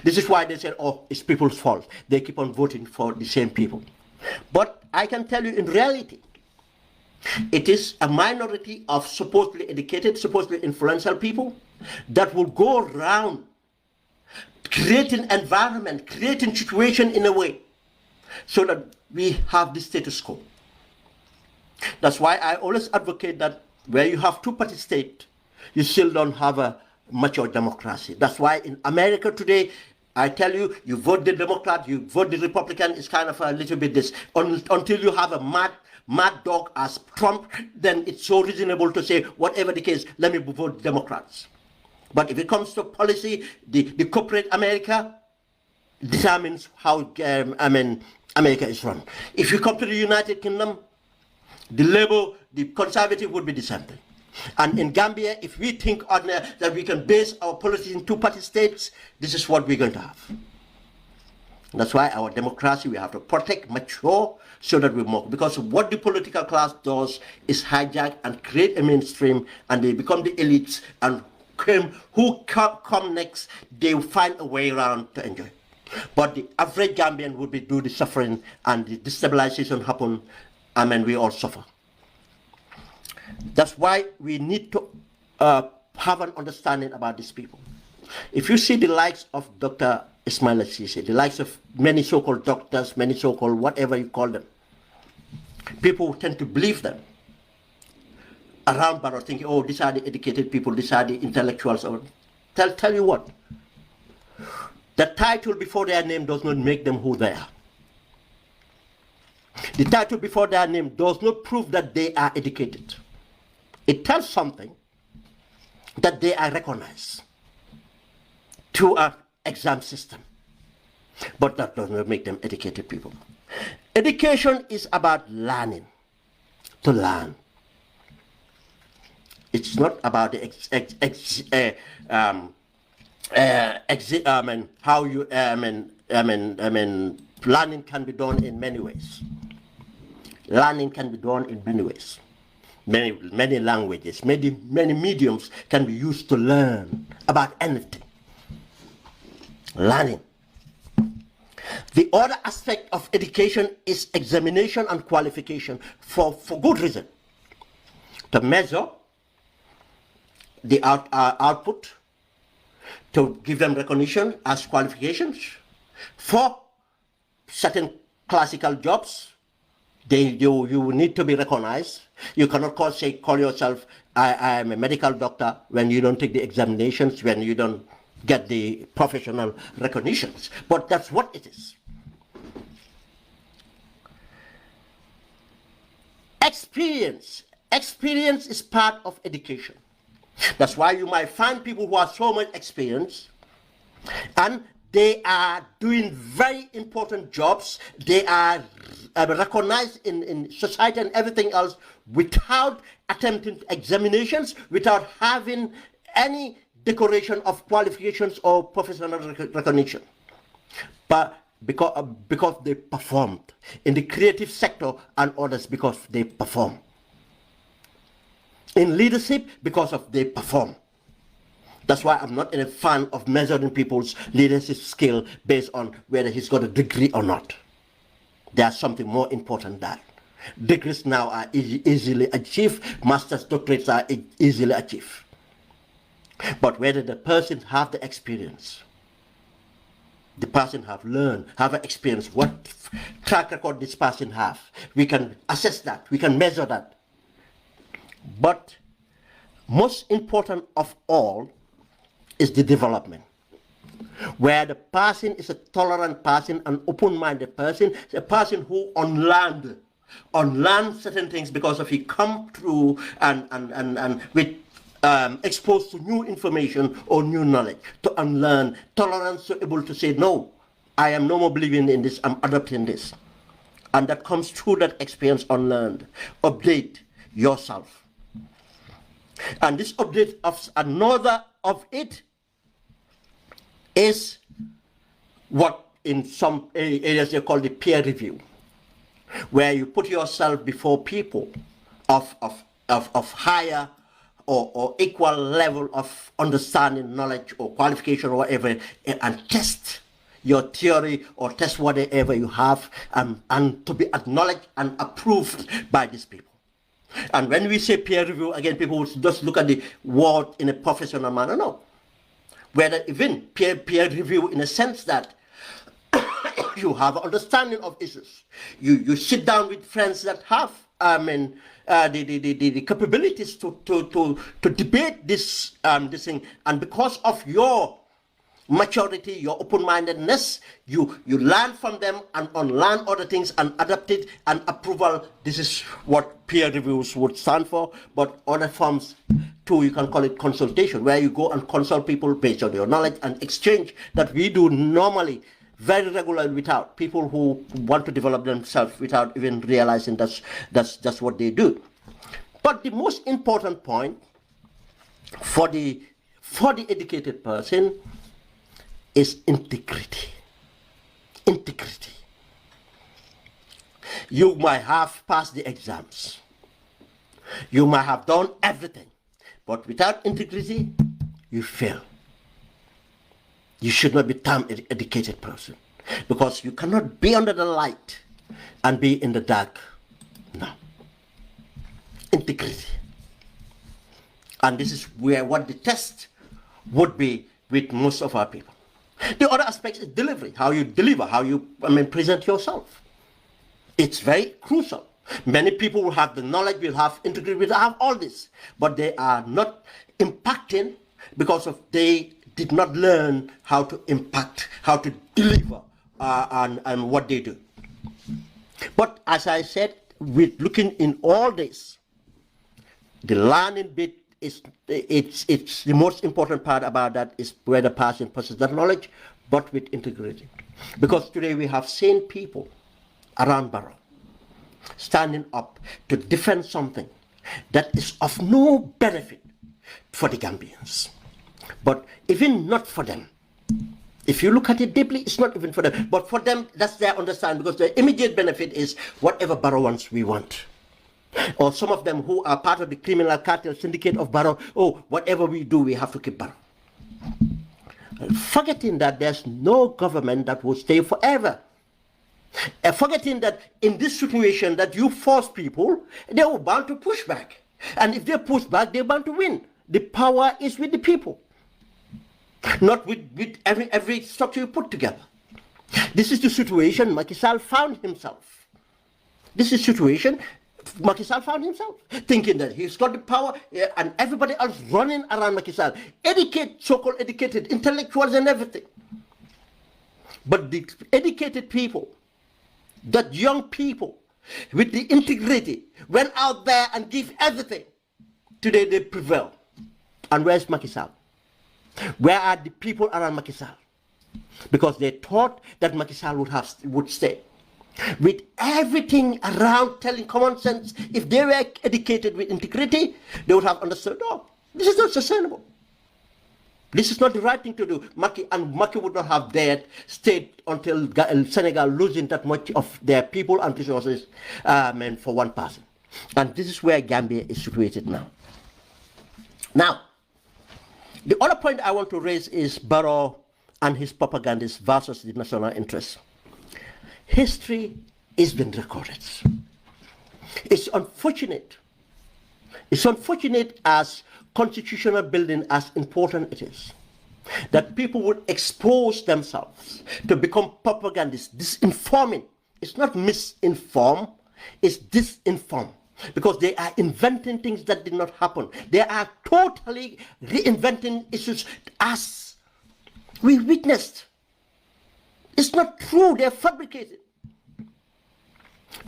This is why they say, oh, it's people's fault. They keep on voting for the same people. But I can tell you in reality, it is a minority of supposedly educated, supposedly influential people that will go around creating environment, creating situation in a way so that we have the status quo. That's why I always advocate that where you have two-party state, you still don't have a mature democracy. That's why in America today, I tell you, you vote the Democrat, you vote the Republican, it's kind of a little bit this. Until you have a mad dog as Trump, then it's so reasonable to say, whatever the case, let me vote Democrats. But if it comes to policy, the corporate America determines how America is run. If you come to the United Kingdom, the Labour, the Conservative would be the same thing. And in Gambia, if we think that we can base our policies in two-party states, this is what we're going to have. That's why our democracy, we have to protect, mature, so that we move. Because what the political class does is hijack and create a mainstream, and they become the elites, and who come next, they will find a way around to enjoy. But the average Gambian would do the suffering, and the destabilization happen, we all suffer. That's why we need to have an understanding about these people. If you see the likes of Dr. Ismail Assisi, the likes of many so-called doctors, many so-called whatever you call them, people tend to believe them around Barrow, thinking, oh, these are the educated people, these are the intellectuals. Or tell you what, the title before their name does not make them who they are. The title before their name does not prove that they are educated. It tells something that they are recognized through an exam system, but that does not make them educated people. Education is about learning, to learn. It's not about the how you learning can be done in many ways. Learning can be done in many ways. Many languages, many mediums can be used to learn about anything. Learning. The other aspect of education is examination and qualification for good reason. To measure the output, to give them recognition as qualifications for certain classical jobs. You need to be recognized. You cannot call yourself, I am a medical doctor, when you don't take the examinations, when you don't get the professional recognitions. But that's what it is. Experience is part of education. That's why you might find people who have so much experience and they are doing very important jobs. They are recognized in society and everything else without attempting examinations, without having any decoration of qualifications or professional recognition. But because they performed in the creative sector, and others because they perform. In leadership, because of they perform. That's why I'm not a fan of measuring people's leadership skill based on whether he's got a degree or not. There's something more important than that. Degrees now are easily achieved. Master's doctorates are easily achieved. But whether the person have the experience, the person have learned, have experience, what track record this person have, we can assess that, we can measure that. But most important of all is the development, where the person is a tolerant person, an open-minded person, a person who unlearn certain things because of he come through and with exposed to new information or new knowledge, to unlearn, tolerance, to able to say, no, I am no more believing in this, I'm adopting this. And that comes through that experience unlearned. Update yourself. And this update of another of it is what in some areas they call the peer review, where you put yourself before people of higher or equal level of understanding, knowledge or qualification or whatever, and test your theory or test whatever you have, and to be acknowledged and approved by these people. And when we say peer review, again, people will just look at the word in a professional manner. No. Whether even peer review in a sense that you have understanding of issues. You sit down with friends that have the capabilities to debate this thing, and because of your maturity, your open-mindedness, you learn from them and unlearn other things and adapt it and approval. This is what peer reviews would stand for. But other forms too, you can call it consultation, where you go and consult people based on your knowledge and exchange that we do normally very regularly without people who want to develop themselves without even realizing that's what they do. But the most important point for the educated person is integrity. Integrity. You might have passed the exams. You might have done everything. But without integrity, you fail. You should not be termed an educated person. Because you cannot be under the light and be in the dark. No. Integrity. And this is where what the test would be with most of our people. The other aspect is delivery, how you deliver, how you present yourself. It's very crucial. Many people will have the knowledge, will have integrity, will have all this, but they are not impacting because of they did not learn how to impact, how to deliver, and what they do. But as I said, with looking in all this, the learning bit is it's the most important part about that is where the person possesses that knowledge, but with integrity. Because today we have seen people around Barrow standing up to defend something that is of no benefit for the Gambians. But even not for them. If you look at it deeply, it's not even for them. But for them, that's their understanding, because the immediate benefit is whatever Barrow wants, we want. Or some of them who are part of the criminal cartel syndicate of Barrow, oh, whatever we do, we have to keep Barrow. Forgetting that there's no government that will stay forever. Forgetting that in this situation that you force people, they are bound to push back. And if they push back, they're bound to win. The power is with the people, not with every structure you put together. This is the situation Macky Sall found himself. This is the situation Macky Sall found himself, thinking that he's got the power and everybody else running around Macky Sall, so-called educated intellectuals and everything. But the educated people, that young people with the integrity, went out there and give everything. Today they prevail. And where's Macky Sall? Where are the people around Macky Sall? Because they thought that Macky Sall would stay. With everything around telling common sense, if they were educated with integrity, they would have understood, no, this is not sustainable. This is not the right thing to do. Macky would not have dared stay until Senegal losing that much of their people and resources for one person. And this is where Gambia is situated now. Now, the other point I want to raise is Barrow and his propagandists versus the national interest. History is being recorded. It's unfortunate. It's unfortunate as constitutional building as important it is, that people would expose themselves to become propagandists, disinforming. It's not misinform, it's disinform. Because they are inventing things that did not happen. They are totally reinventing issues as we witnessed. It's not true, they're fabricated.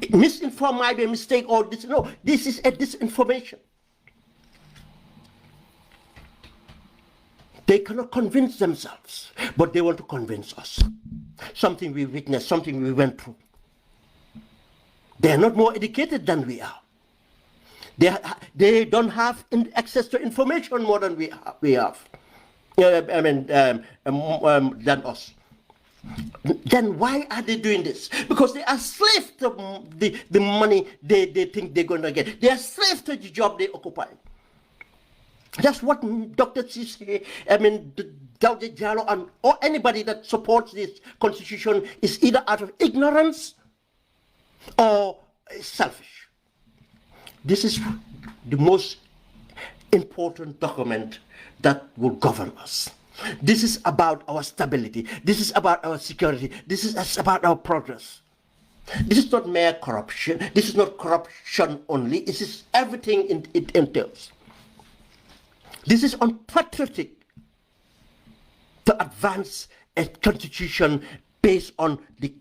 Misinform might be a mistake or this. No, this is a disinformation. They cannot convince themselves, but they want to convince us. Something we witnessed, something we went through. They are not more educated than we are. They don't have access to information more than we have. Than us. Then why are they doing this? Because they are slaves to the money they think they're going to get. They are slaves to the job they occupy. That's what Dr. Sisi, Dawda Jallow, or anybody that supports this constitution is either out of ignorance or selfish. This is the most important document that will govern us. This is about our stability. This is about our security. This is about our progress. This is not mere corruption. This is not corruption only. This is everything it entails. This is unpatriotic to advance a constitution based on the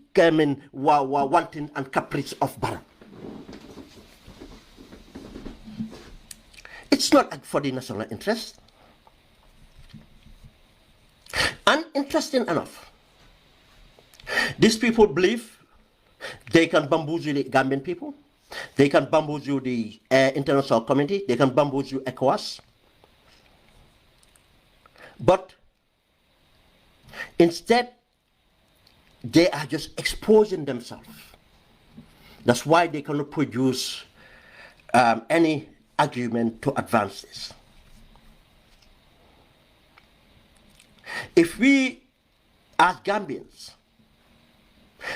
wanting and caprice of Barrow. It's not for the national interest. And interesting enough, these people believe they can bamboozle the Gambian people, they can bamboozle the international community, they can bamboozle ECOWAS. But instead, they are just exposing themselves. That's why they cannot produce any agreement to advance this. If we, as Gambians,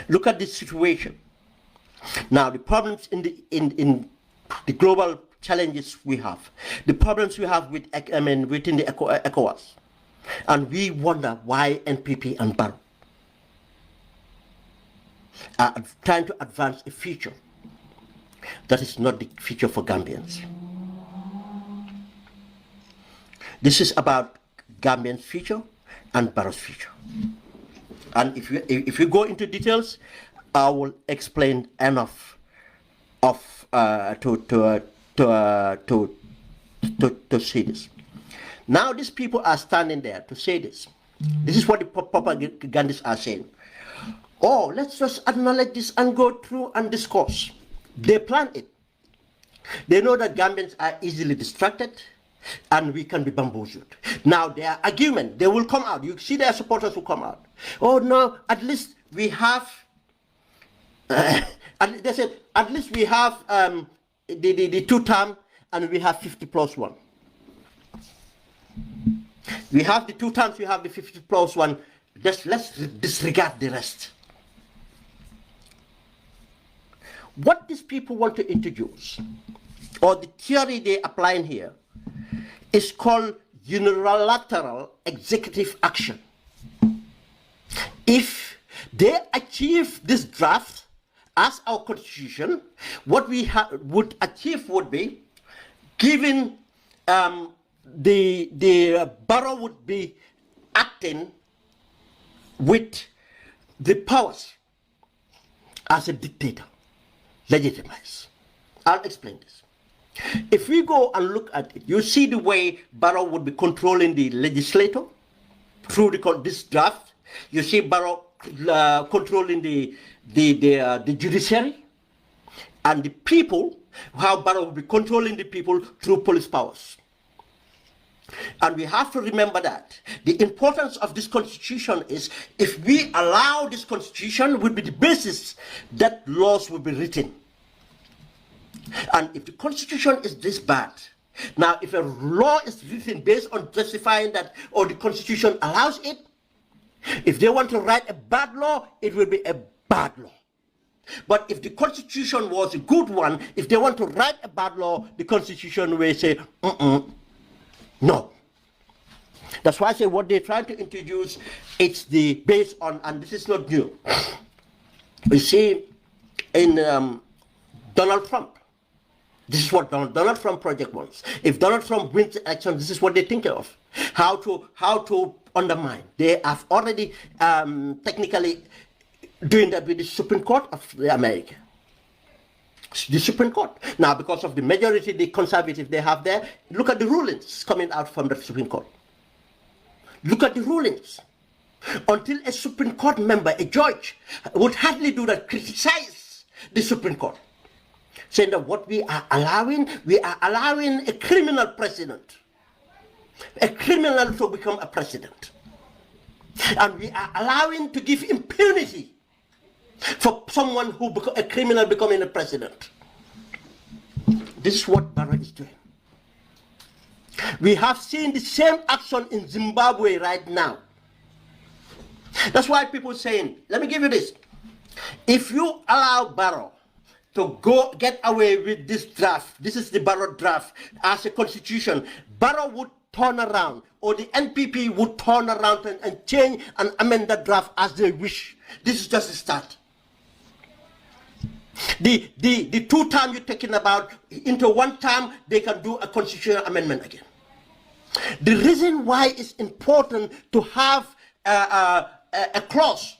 look at this situation, now the problems in the global challenges we have, the problems we have with, within the ECOWAS. And we wonder why NPP and Barrow are trying to advance a future that is not the future for Gambians. This is about Gambians' future and Barrow's future. And if you go into details, I will explain enough of to see this. Now these people are standing there to say this. This is what the propagandists are saying. Oh, let's just acknowledge this and go through and discuss. They plan it. They know that Gambians are easily distracted and we can be bamboozled. Now their argument, they will come out. You see their supporters will come out. Oh no, at least we have, and they said, at least we have the 2-term and we have 50+1. We have the 2 terms, we have the 50+1. Just let's disregard the rest. What these people want to introduce, or the theory they apply in here, is called unilateral executive action. If they achieve this draft as our constitution, what we would achieve would be giving the Barrow would be acting with the powers as a dictator, legitimized. I'll explain this. If we go and look at it, you see the way Barrow would be controlling the legislature through this draft. You see Barrow controlling the judiciary, and the people, how Barrow will be controlling the people through police powers. And we have to remember that the importance of this constitution is, if we allow this constitution, will be the basis that laws will be written. And if the constitution is this bad, now if a law is written based on justifying that, or the constitution allows it, if they want to write a bad law, it will be a bad law. But if the constitution was a good one, if they want to write a bad law, the constitution will say, no. That's why I say what they're trying to introduce, it's the based on, and this is not new. You see, in Donald Trump, this is what Donald Trump project wants. If Donald Trump wins the election, this is what they're thinking of. How to undermine. They have already technically doing that with the Supreme Court of America. The Supreme Court. Now, because of the majority, the conservative they have there, look at the rulings coming out from the Supreme Court. Look at the rulings. Until a Supreme Court member, a judge, would hardly do that, criticize the Supreme Court, saying that what we are allowing a criminal president, a criminal to become a president. And we are allowing to give impunity for someone who a criminal becoming a president. This is what Barrow is doing. We have seen the same action in Zimbabwe right now. That's why people saying, let me give you this. If you allow Barrow to go get away with this draft, this is the Barrow draft as a constitution, Barrow would turn around, or the NPP would turn around and change and amend the draft as they wish. This is just a start. The 2 term you're talking about, into 1 term, they can do a constitutional amendment again. The reason why it's important to have a clause,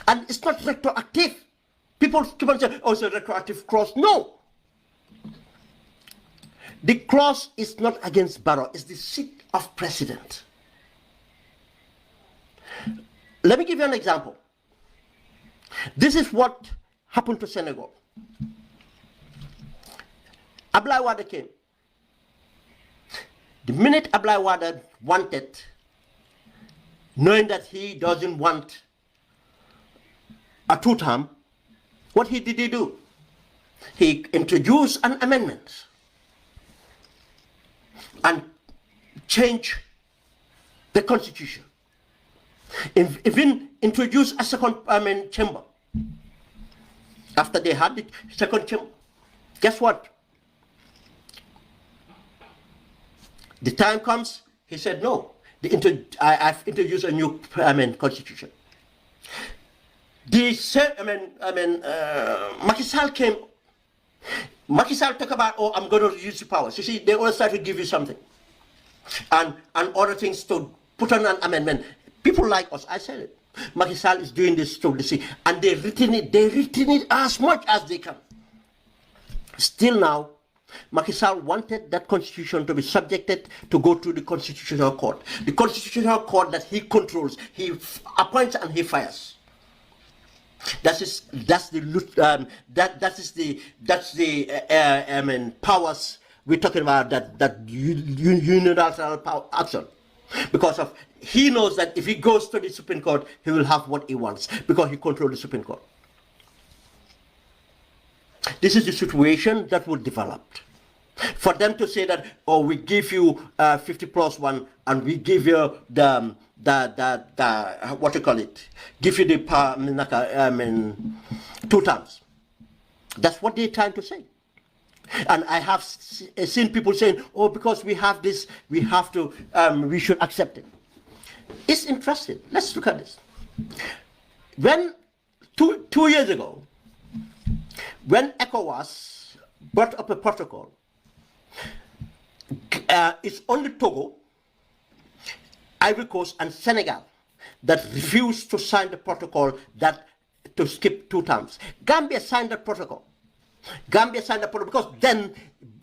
and it's not retroactive. People keep on saying, oh, it's a retroactive clause. No. The clause is not against Barrow, it's the seat of president. Let me give you an example. This is what happened to Senegal. Abdoulaye Wade came. The minute Abdoulaye Wade wanted, knowing that he doesn't want a 2 term, what did he do? He introduced an amendment and changed the constitution. Even introduced a second chamber. After they had the second chamber, guess what? The time comes, he said, no, I've introduced a new constitution. Macky Sall came. Macky Sall talk about, oh, I'm going to reduce the powers. You see, they always try to give you something, and other things to put on an amendment. People like us, I said it. Macky Sall is doing this to the sea, and they written it as much as they can. Still now, Macky Sall wanted that constitution to be subjected to go to the Constitutional Court. The Constitutional Court that he controls, he appoints and he fires. That's the powers we're talking about, that unilateral power action. Because of, he knows that if he goes to the Supreme Court, he will have what he wants because he controls the Supreme Court. This is the situation that will develop. For them to say that, oh, we give you 50 plus 1 and we give you the what you call it, give you the 2 terms. That's what they're trying to say. And I have seen people saying, oh, because we have this, we have to, we should accept it. It's interesting. Let's look at this. When, two years ago, when ECOWAS brought up a protocol, it's only Togo, Ivory Coast, and Senegal that refused to sign the protocol that to skip 2 terms. Gambia signed that protocol. Gambia signed the protocol because then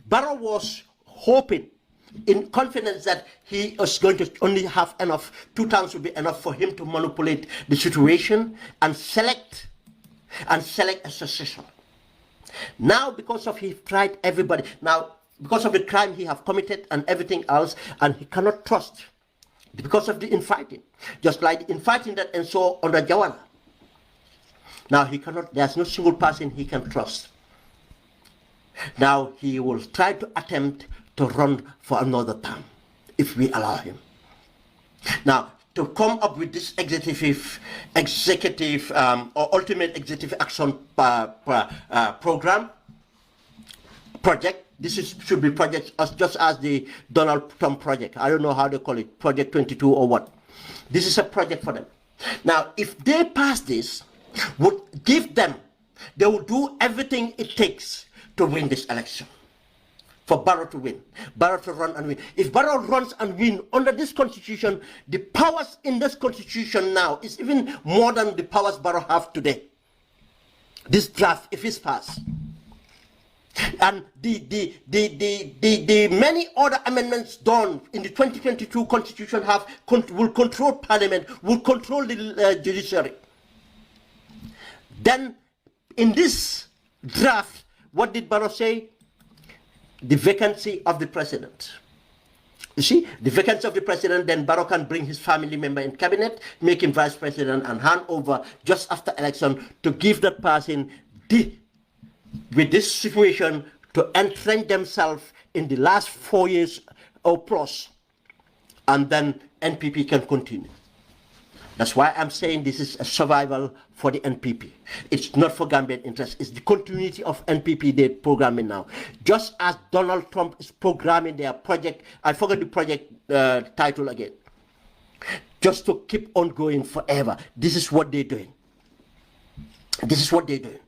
Barrow was hoping, in confidence, that he was going to only have enough, 2 terms would be enough for him to manipulate the situation and select a successor. Now, because of he tried everybody, now because of the crime he have committed and everything else, and he cannot trust because of the infighting, just like the infighting that ensued under Jawara. Now he cannot, there's no single person he can trust. Now he will try to attempt to run for another term if we allow him. Now, to come up with this executive or ultimate executive action program project. This should be project just as the Donald Trump project. I don't know how they call it, Project 22 or what. This is a project for them. Now, if they pass this, would give them, they will do everything it takes to win this election. For Barrow to win, Barrow to run and win. If Barrow runs and win under this constitution, the powers in this constitution now is even more than the powers Barrow have today. This draft, if it's passed. And the many other amendments done in the 2022 constitution will control Parliament, will control the judiciary. Then in this draft, what did Barrow say? The vacancy of the president. You see, the vacancy of the president, then Barrow can bring his family member in cabinet, make him vice president, and hand over just after election to give that person with this situation to entrench themselves in the last 4 years or plus, and then NPP can continue. That's why I'm saying this is a survival for the NPP. It's not for Gambian interest. It's the continuity of NPP they're programming now. Just as Donald Trump is programming their project, I forgot the project title again, just to keep on going forever. This is what they're doing. This is what they're doing.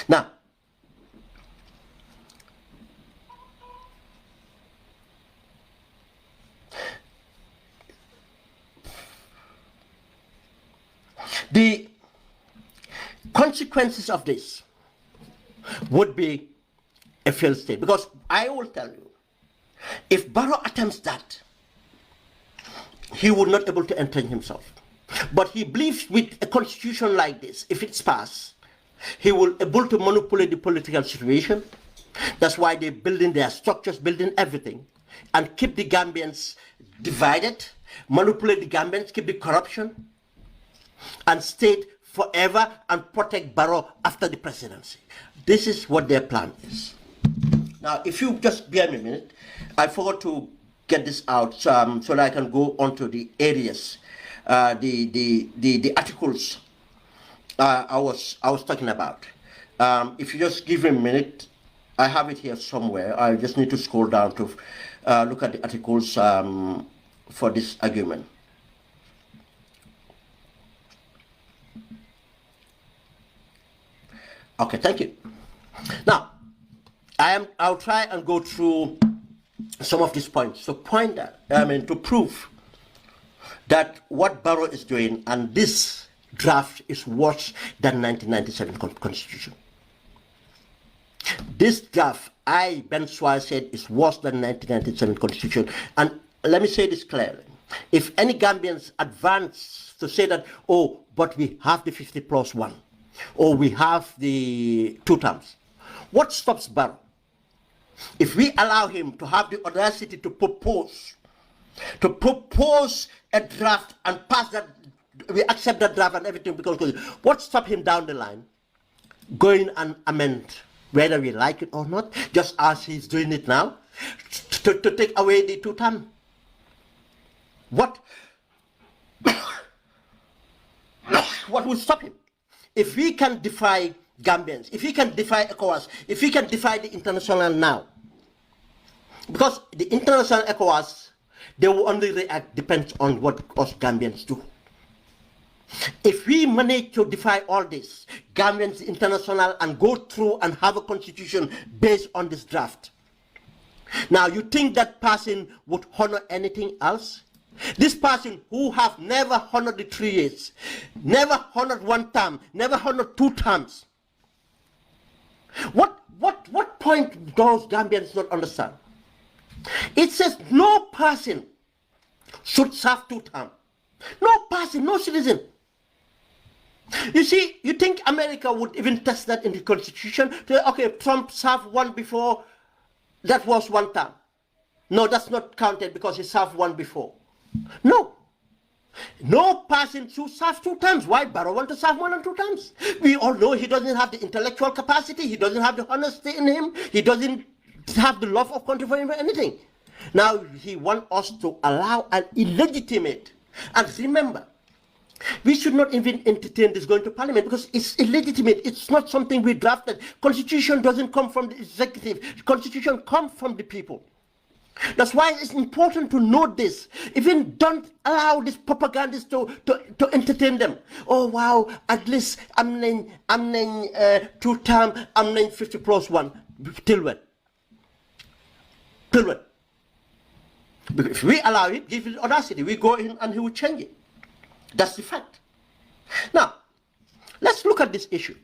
Now, the consequences of this would be a failed state, because I will tell you, if Barrow attempts that, he will not be able to entrench himself. But he believes with a constitution like this, if it's passed, he will be able to manipulate the political situation. That's why they're building their structures, building everything, and keep the Gambians divided, manipulate the Gambians, keep the corruption, and stay forever and protect Barrow after the presidency. This is what their plan is. Now, if you just bear me a minute, I forgot to get this out so that I can go on to the areas, the articles I was talking about. If you just give me a minute, I have it here somewhere. I just need to scroll down to look at the articles for this argument. Okay, thank you. Now, I'll try and go through some of these points to to prove that what Barrow is doing and this draft is worse than 1997 Constitution. This draft, Ben Suwareh said, is worse than 1997 Constitution. And let me say this clearly. If any Gambians advance to say that, oh, but we have the 50+1, or we have the 2 terms, what stops Barrow? If we allow him to have the audacity to propose a draft and pass that, we accept that draft and everything, because what stops him down the line going and amend, whether we like it or not, just as he's doing it now, to take away the 2 terms? What will stop him? If we can defy Gambians, if we can defy ECOWAS, if we can defy the international now, because the international ECOWAS, they will only react depends on what us Gambians do. If we manage to defy all this, Gambians, international, and go through and have a constitution based on this draft, now you think that person would honor anything else? This person who have never honored the 3 years, never honored 1 term, never honored 2 terms. What point does Gambians not understand? It says no person should serve 2 terms. No person, no citizen. You see, you think America would even test that in the Constitution? Okay, Trump served 1 before, that was 1 term. No, that's not counted because he served 1 before. No. No person should serve 2 terms. Why Barrow want to serve 1 and 2 terms? We all know he doesn't have the intellectual capacity. He doesn't have the honesty in him. He doesn't have the love of country for him or anything. Now he wants us to allow an illegitimate. And remember, we should not even entertain this going to Parliament because it's illegitimate. It's not something we drafted. Constitution doesn't come from the executive. Constitution comes from the people. That's why it's important to note this. Even don't allow these propagandists to entertain them. Oh wow, at least I'm 2 term, I'm 50+1. Till when? Till when? Because if we allow it, give it audacity, we go in and he will change it. That's the fact. Now, let's look at this issue.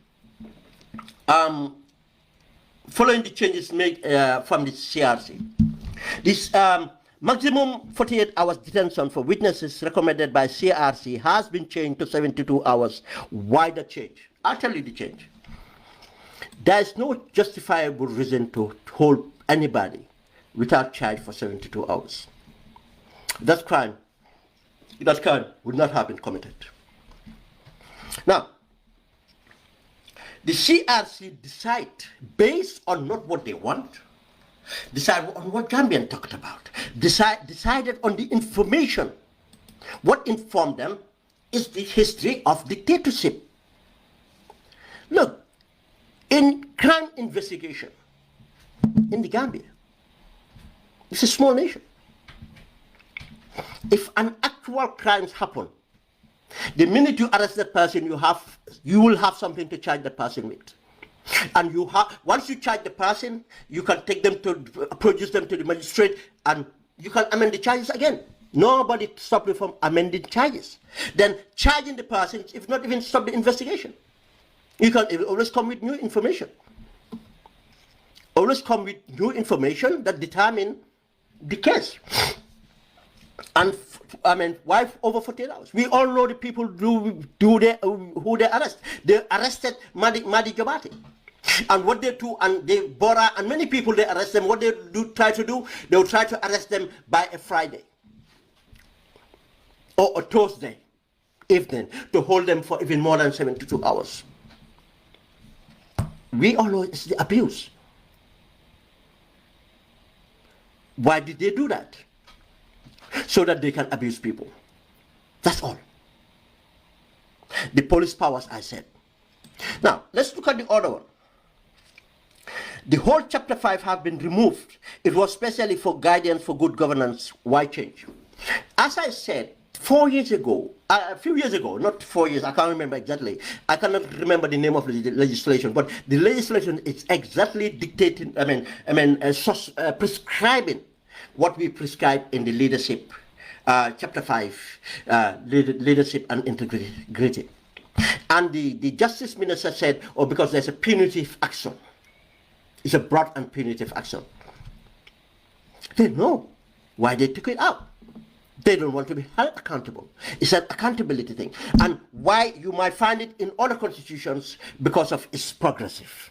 Following the changes made from the CRC. This maximum 48 hours detention for witnesses recommended by CRC has been changed to 72 hours. Why the change? I'll tell you the change. There is no justifiable reason to hold anybody without charge for 72 hours. That crime would not have been committed. Now, the CRC decide based on not what they want, decide on what Gambian talked about, decided on the information. What informed them is the history of dictatorship. Look, in crime investigation in the Gambia, it's a small nation. If an actual crime happens, the minute you arrest that person, you will have something to charge that person with. And once you charge the person, you can take them to produce them to the magistrate, and you can amend the charges again. Nobody stopped you from amending charges. Then charging the person, if not even stop the investigation. You can always come with new information. Always come with new information that determine the case. And why over 48 hours? We all know the people who they arrest. They arrested Madi Jobati. And what they do, and they Bora, and many people they arrest them. What they try to do, they will try to arrest them by a Friday or a Thursday evening to hold them for even more than 72 hours. We all know it's the abuse. Why did they do that? So that they can abuse people. That's all. The police powers, I said. Now, let's look at the other one. The whole chapter 5 have been removed. It was specially for guidance for good governance. Why change? As I said, 4 years ago, a few years ago, not 4 years, I can't remember exactly. I cannot remember the name of the legislation, but the legislation is exactly dictating, prescribing what we prescribe in the leadership, chapter 5, leadership and integrity. And the justice minister said, oh, because there's a punitive action. It's a broad and punitive action. They know why they took it out. They don't want to be held accountable. It's an accountability thing. And why you might find it in other constitutions because of it's progressive.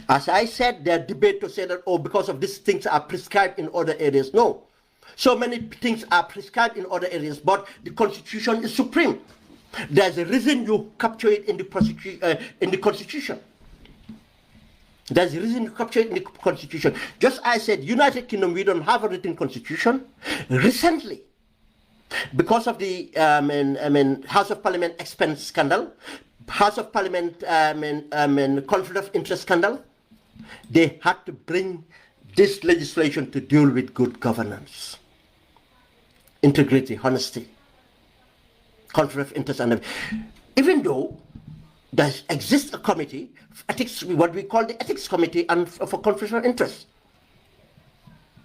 As I said, there's debate to say that, oh, because of these things are prescribed in other areas. No. So many things are prescribed in other areas, but the constitution is supreme. There's a reason you capture it in the constitution. There's a reason you capture it in the constitution. Just as I said, United Kingdom, we don't have a written constitution. Recently, because of the House of Parliament expense scandal, House of Parliament conflict of interest scandal, they had to bring this legislation to deal with good governance, integrity, honesty, conflict of interest, and even though there exists a committee, ethics, what we call the ethics committee, and for conflict of interest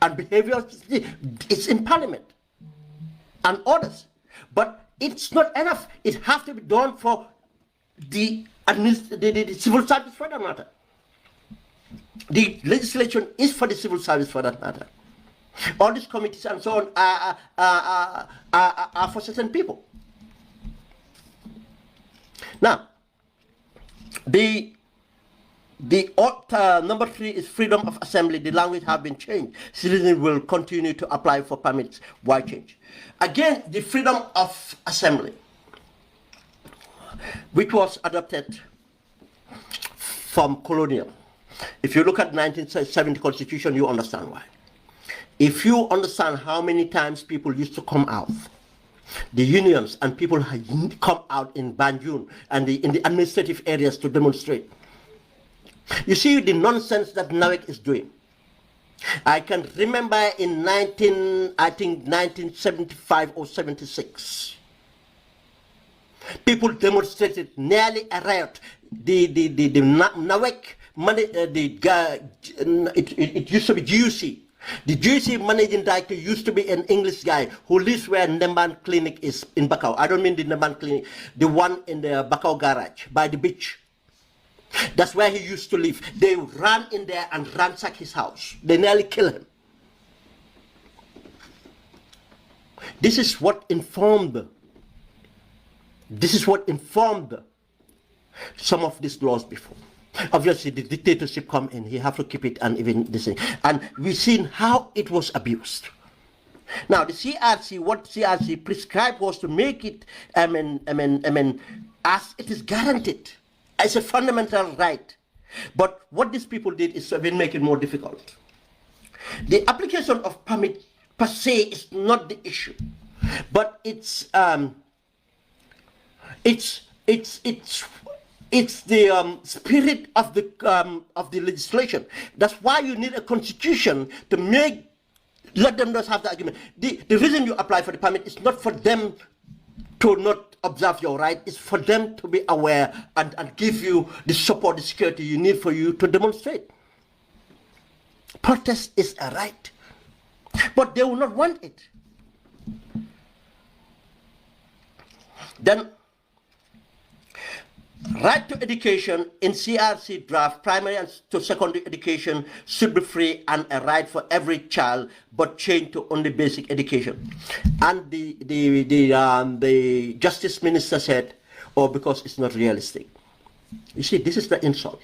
and behavior, it's in Parliament and others, but it's not enough. It has to be done for the civil service for that matter. The legislation is for the civil service for that matter. All these committees and so on are for certain people. Now, the number 3 is freedom of assembly. The language have been changed. Citizens will continue to apply for permits. Why change? Again, the freedom of assembly, which was adopted from colonial. If you look at 1970 Constitution, you understand why. If you understand how many times people used to come out, the unions and people had come out in Banjul and in the administrative areas to demonstrate. You see the nonsense that NAWEC is doing. I can remember in 1975 or 76, people demonstrated, nearly a riot. The NAWEC money, it used to be GUC. The GUC managing director used to be an English guy who lives where Nemban Clinic is in Bakau. I don't mean the Nemban Clinic, the one in the Bakau garage by the beach. That's where he used to live. They ran in there and ransacked his house. They nearly killed him. This is what informed. This is what informed some of these laws before. Obviously, the dictatorship come in. He have to keep it, and even this thing. And we've seen how it was abused. Now, the CRC, what CRC prescribed was to make it, as it is guaranteed. It's a fundamental right. But what these people did is to make it more difficult. The application of permit per se is not the issue, but it's the spirit of the legislation. That's why you need a constitution to let them not have the argument. The reason you apply for the permit is not for them to not observe your right, it's for them to be aware and give you the support, the security you need for you to demonstrate. Protest is a right, but they will not want it. Then, right to education in CRC draft, primary and to secondary education should be free and a right for every child, but change to only basic education. And the justice minister said, oh, because it's not realistic. You see, this is the insult.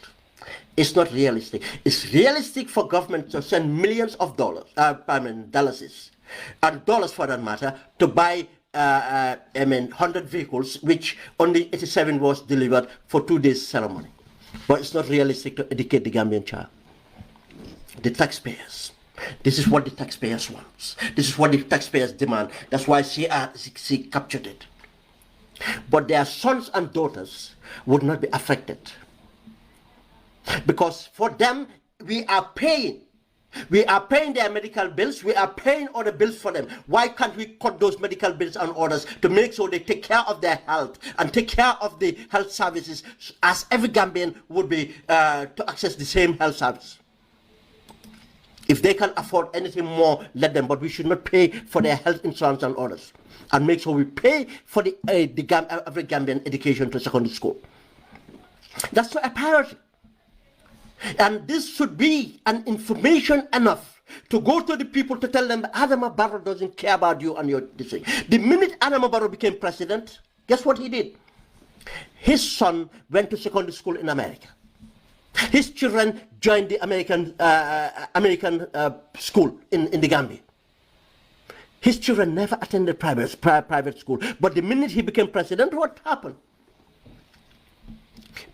It's not realistic. It's realistic for government to send millions of dollars, dollars for that matter, to buy 100 vehicles, which only 87 was delivered for 2 days ceremony. But it's not realistic to educate the Gambian child. The taxpayers. This is what the taxpayers want. This is what the taxpayers demand. That's why CRC captured it. But their sons and daughters would not be affected. Because for them, we are paying their medical bills, we are paying all the bills for them. Why can't we cut those medical bills and orders to make sure they take care of their health and take care of the health services as every Gambian would be to access the same health service? If they can afford anything more, let them, but we should not pay for their health insurance and orders. And make sure we pay for the every Gambian education to secondary school. That's a priority. And this should be an information enough to go to the people to tell them Adama Barrow doesn't care about you and your decision. The minute Adama Barrow became president, guess what he did? His son went to secondary school in America. His children joined the American school in the Gambia. His children never attended private school. But the minute he became president, what happened?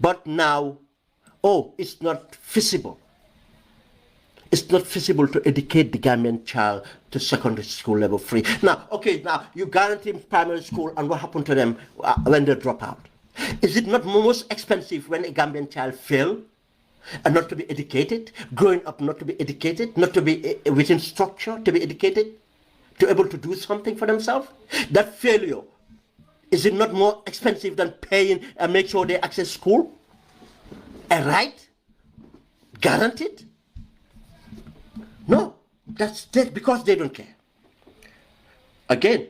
But now, oh, it's not feasible. It's not feasible to educate the Gambian child to secondary school level free. Now, okay, now you guarantee primary school, and what happened to them when they drop out? Is it not most expensive when a Gambian child fails and not to be educated, growing up not to be educated, not to be within structure, to be educated, to able to do something for themselves? That failure, is it not more expensive than paying and make sure they access school? A right? Guaranteed? No, that's because they don't care. Again,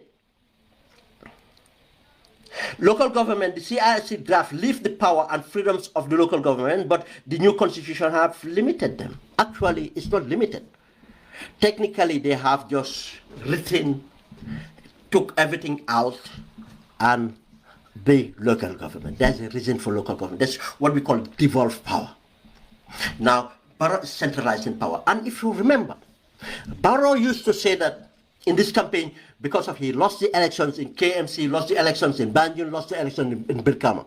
local government, the CIC draft leave the power and freedoms of the local government, but the new constitution have limited them. Actually, it's not limited. Technically, they have just took everything out and the local government. There's a reason for local government. That's what we call devolved power. Now, Barrow is centralizing power. And if you remember, Barrow used to say that in this campaign, because of he lost the elections in KMC, lost the elections in Banjul, lost the election in Birkama.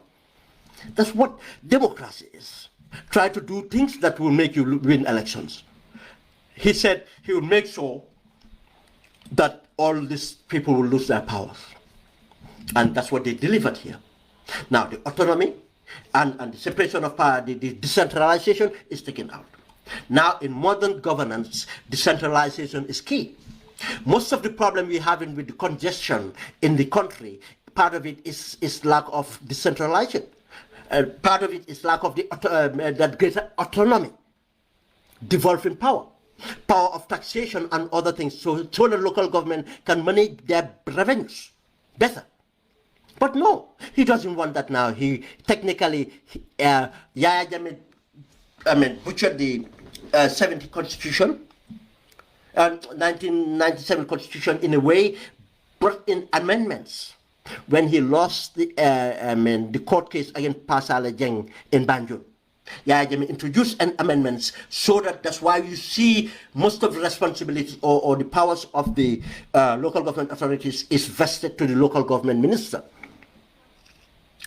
That's what democracy is. Try to do things that will make you win elections. He said he will make sure that all these people will lose their powers. And that's what they delivered here. Now, the autonomy and the separation of power, the decentralization is taken out. Now, in modern governance, decentralization is key. Most of the problem we're having with the congestion in the country, part of it is lack of decentralization. Part of it is lack of that greater autonomy, devolving power of taxation and other things, so the local government can manage their revenues better. But no, he doesn't want that now. He technically, Yahya Jammeh, butchered the 70 Constitution, 1997 Constitution in a way, brought in amendments when he lost the court case against Pasale Jeng in Banjul. Yahya Jammeh introduced amendments so that's why you see most of the responsibilities or the powers of the local government authorities is vested to the local government minister,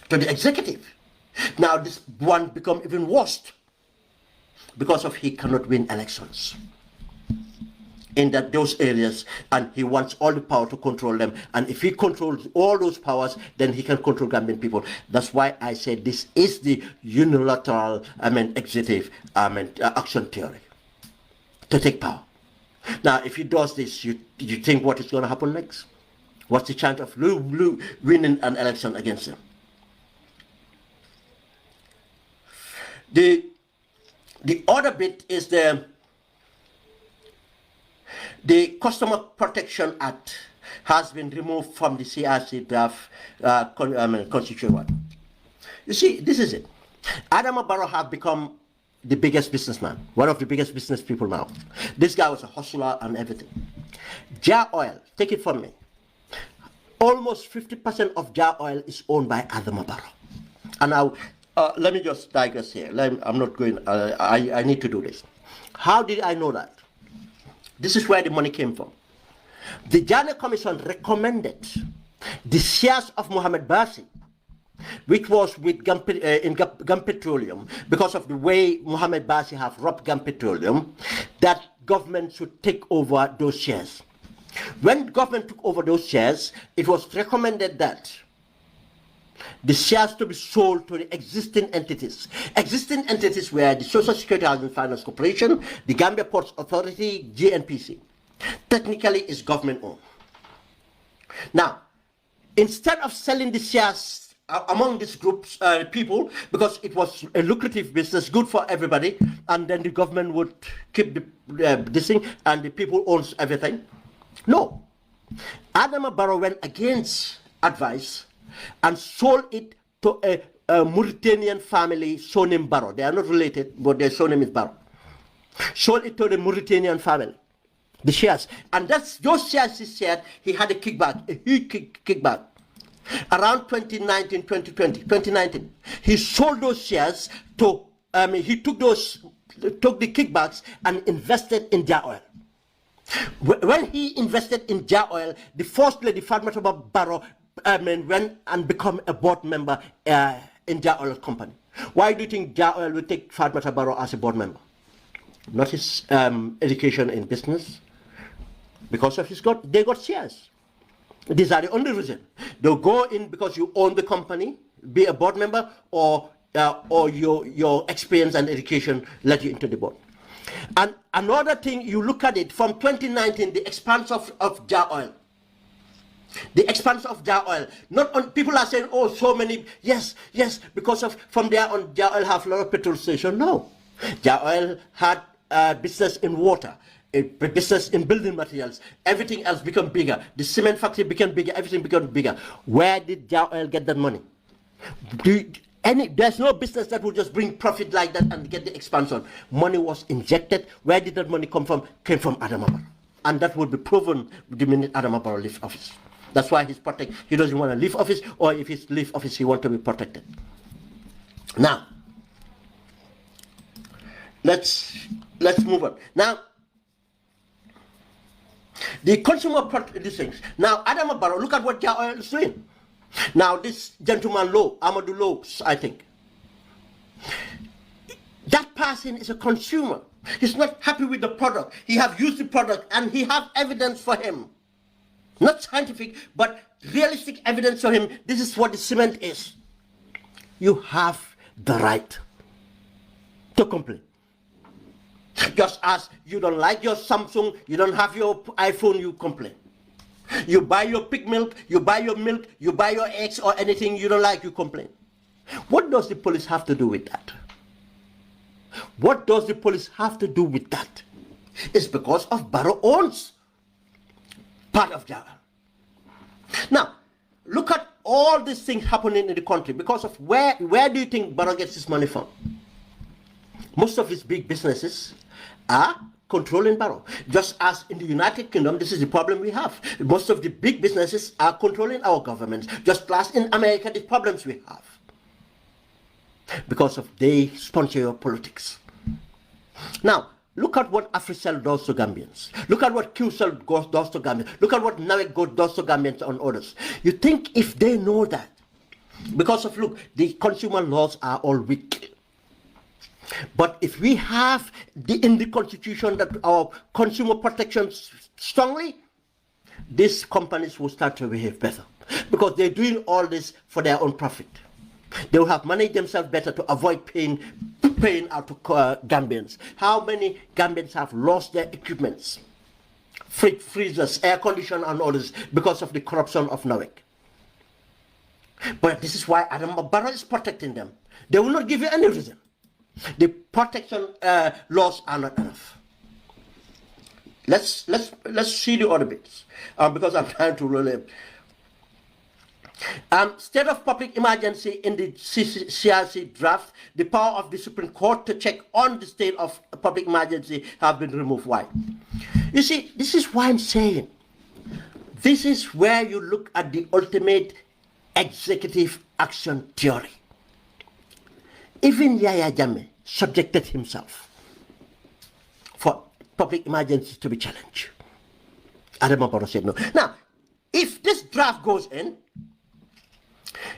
to the executive. Now this one become even worse because of he cannot win elections in those areas, and he wants all the power to control them. And if he controls all those powers, then he can control Gambian people. That's why I said this is the unilateral, executive, action theory to take power. Now, if he does this, you think what is going to happen next? What's the chance of winning an election against him? The other bit is the Customer Protection Act has been removed from the CRC draft constitution one. You see, this is it. Adama Barrow have become the biggest businessman, one of the biggest business people now. This guy was a hustler and everything. Jar Oil, take it from me. Almost 50% of Jar Oil is owned by Adama Barrow. And now, let me just digress here. I'm not going, I need to do this. How did I know that? This is where the money came from. The Janneh Commission recommended the shares of Mohamed Basi, which was with Gum Petroleum, because of the way Mohamed Basi have robbed Gum Petroleum, that government should take over those shares. When government took over those shares, it was recommended that the shares to be sold to the existing entities. Existing entities were the Social Security Housing Finance Corporation, the Gambia Ports Authority, GNPC. Technically, it's government owned. Now, instead of selling the shares among these groups, people, because it was a lucrative business, good for everybody, and then the government would keep this thing, and the people owns everything. No. Adama Barrow went against advice and sold it to a Mauritanian family, surname Barrow. They are not related, but their surname is Barrow. Sold it to the Mauritanian family, the shares. And that's those shares he said he had a kickback, a huge kickback. Around 2019, he sold those shares to, he took the kickbacks and invested in Jar Oil. When he invested in Jar Oil, the first lady, Fatma Barrow, went and become a board member in Jar Oil company. Why do you think Jar Oil will take Fatma Barrow as a board member? Not his education in business, because of they got shares. These are the only reason. They'll go in because you own the company, be a board member, or your experience and education let you into the board. And another thing, you look at it from 2019, the expanse of Jar Oil. The expanse of Jar Oil. Not on, people are saying, oh, so many. Yes, because of from there on, Jar Oil have a lot of petrol stations. No. Jar Oil had business in water, a business in building materials. Everything else became bigger. The cement factory became bigger. Everything became bigger. Where did Jar Oil get that money? There's no business that will just bring profit like that and get the expansion. Money was injected. Where did that money come from? Came from Adama Barrow. And that will be proven the minute Adama Barrow leaves office. That's why he's protected. He doesn't want to leave office, or if he leaves office, he wants to be protected. Now, let's move on. Now, the consumer these things. Now, Adama Barrow, look at what Jar Oil is doing. Now, this gentleman Lowe, Amadou Lowe, I think, that person is a consumer. He's not happy with the product. He have used the product, and he have evidence for him. Not scientific, but realistic evidence for him. This is what the cement is. You have the right to complain. Just as you don't like your Samsung, you don't have your iPhone, you complain. You buy your pig milk, you buy your milk, you buy your eggs or anything you don't like, you complain. What does the police have to do with that? What does the police have to do with that? It's because of Barrow owns part of Java. Now, look at all these things happening in the country because of where do you think Barrow gets his money from? Most of his big businesses are controlling Barrow. Just as in the United Kingdom, this is the problem we have. Most of the big businesses are controlling our governments. Just as in America, the problems we have. Because of they sponsor your politics. Now, look at what AfriCell does to Gambians. Look at what QCell does to Gambians. Look at what NAWEC does to Gambians and others. You think if they know that, because of, look, the consumer laws are all weak. But if we have in the constitution that our consumer protections strongly, these companies will start to behave better. Because they're doing all this for their own profit. They will have managed themselves better to avoid paying out to Gambians. How many Gambians have lost their equipments? Freezers, air conditioners and others because of the corruption of NAWEC. But this is why Adama Barrow is protecting them. They will not give you any reason. The protection laws are not enough. Let's see the other bits because I'm trying to roll it. State of public emergency in the CRC draft, the power of the Supreme Court to check on the state of public emergency have been removed. Why? You see, this is why I'm saying, this is where you look at the ultimate executive action theory. Even Yahya Jammeh subjected himself for public emergency to be challenged. Adama Barrow said no. Now, if this draft goes in,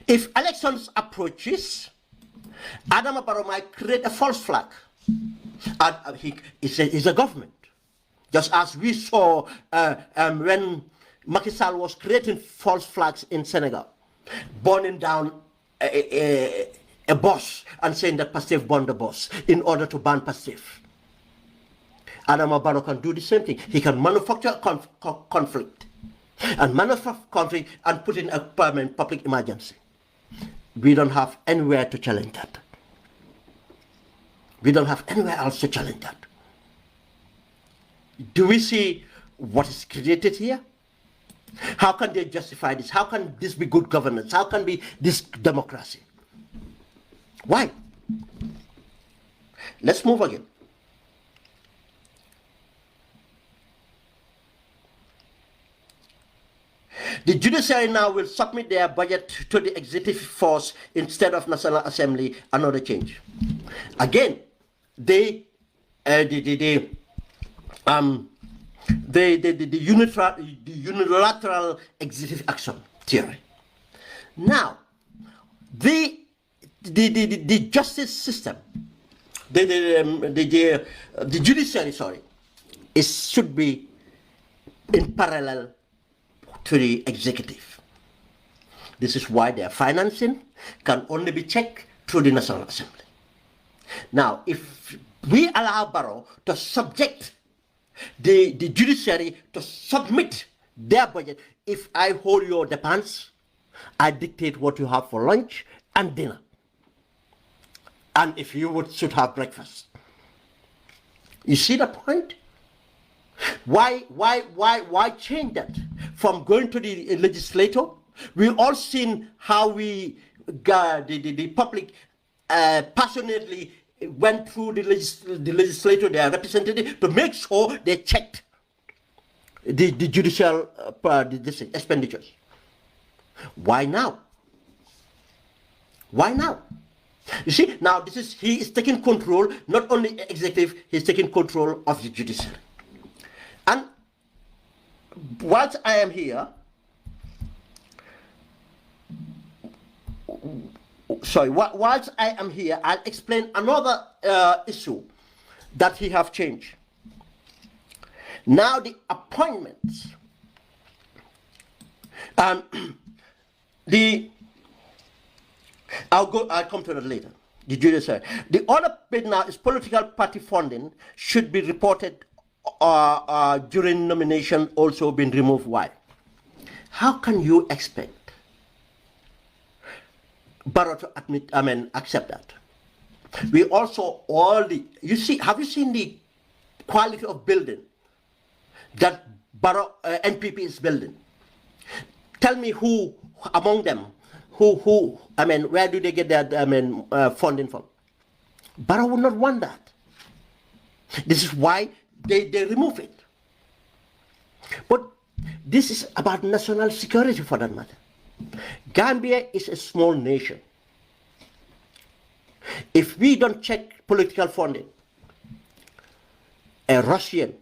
if elections approaches, Adama Barrow might create a false flag. And he's a government. Just as we saw when Macky Sall was creating false flags in Senegal. burning down a boss and saying that Pastef burned the boss in order to ban Pastef. Adama Barrow can do the same thing. He can manufacture conflict and manufacture conflict and put in a permanent public emergency. We don't have anywhere to challenge that. We don't have anywhere else to challenge that. Do we see what is created here? How can they justify this? How can this be good governance? How can be this democracy? Why? Let's move again. The judiciary now will submit their budget to the executive force instead of National Assembly. Another change. Again, the unilateral executive action theory. Now, the justice system, the judiciary, sorry, should be in parallel to the executive. This is why their financing can only be checked through the National Assembly. Now, if we allow Barrow to subject the judiciary to submit their budget, if I hold your demands, I dictate what you have for lunch and dinner, and if you should have breakfast. You see the point? Why change that from going to the legislator? We all seen how the public passionately went through the legislature, their representative, to make sure they checked the judicial expenditures. Why now? Why now? You see, now he is taking control, not only executive, he's taking control of the judiciary. And whilst I am here, whilst I am here, I'll explain another issue that he have changed. Now the appointments, I'll come to that later. The judiciary. The other bit now is political party funding should be reported during nomination also been removed. Why? How can you expect Barrow to accept that? We also have you seen the quality of building that Barrow NPP is building? Tell me who among them, where do they get their funding from? Barrow would not want that. This is why they remove it. But this is about national security for that matter. Gambia is a small nation. If we don't check political funding, a Russian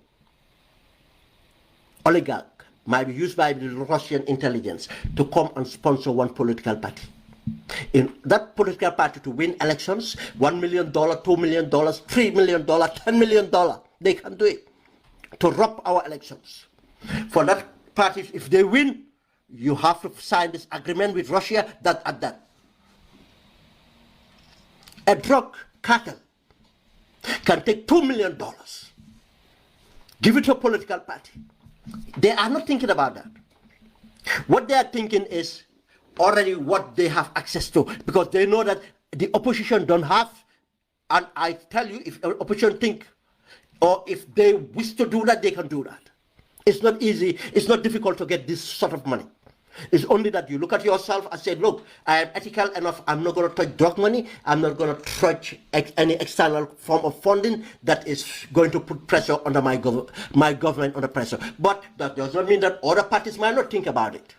oligarch might be used by the Russian intelligence to come and sponsor one political party. In that political party to win elections, $1 million, $2 million, $3 million, $10 million, they can do it to rob our elections. For that party, if they win, you have to sign this agreement with Russia that at that. A drug cartel can take $2 million, give it to a political party. They are not thinking about that. What they are thinking is already what they have access to, because they know that the opposition don't have. And I tell you, if opposition think, or if they wish to do that, they can do that. It's not easy, it's not difficult to get this sort of money. It's only that you look at yourself and say, look, I am ethical enough, I'm not going to touch drug money, I'm not going to touch any external form of funding that is going to put pressure under my government under pressure. But that does not mean that other parties might not think about it.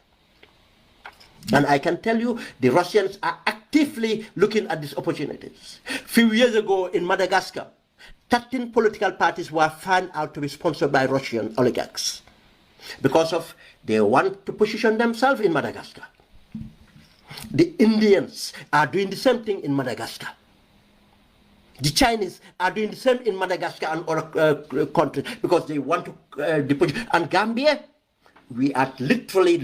And I can tell you, the Russians are actively looking at these opportunities. A few years ago in Madagascar, 13 political parties were found out to be sponsored by Russian oligarchs because of they want to position themselves in Madagascar. The Indians are doing the same thing in Madagascar. The Chinese are doing the same in Madagascar and other countries because they want to deposit. And Gambia, we are literally,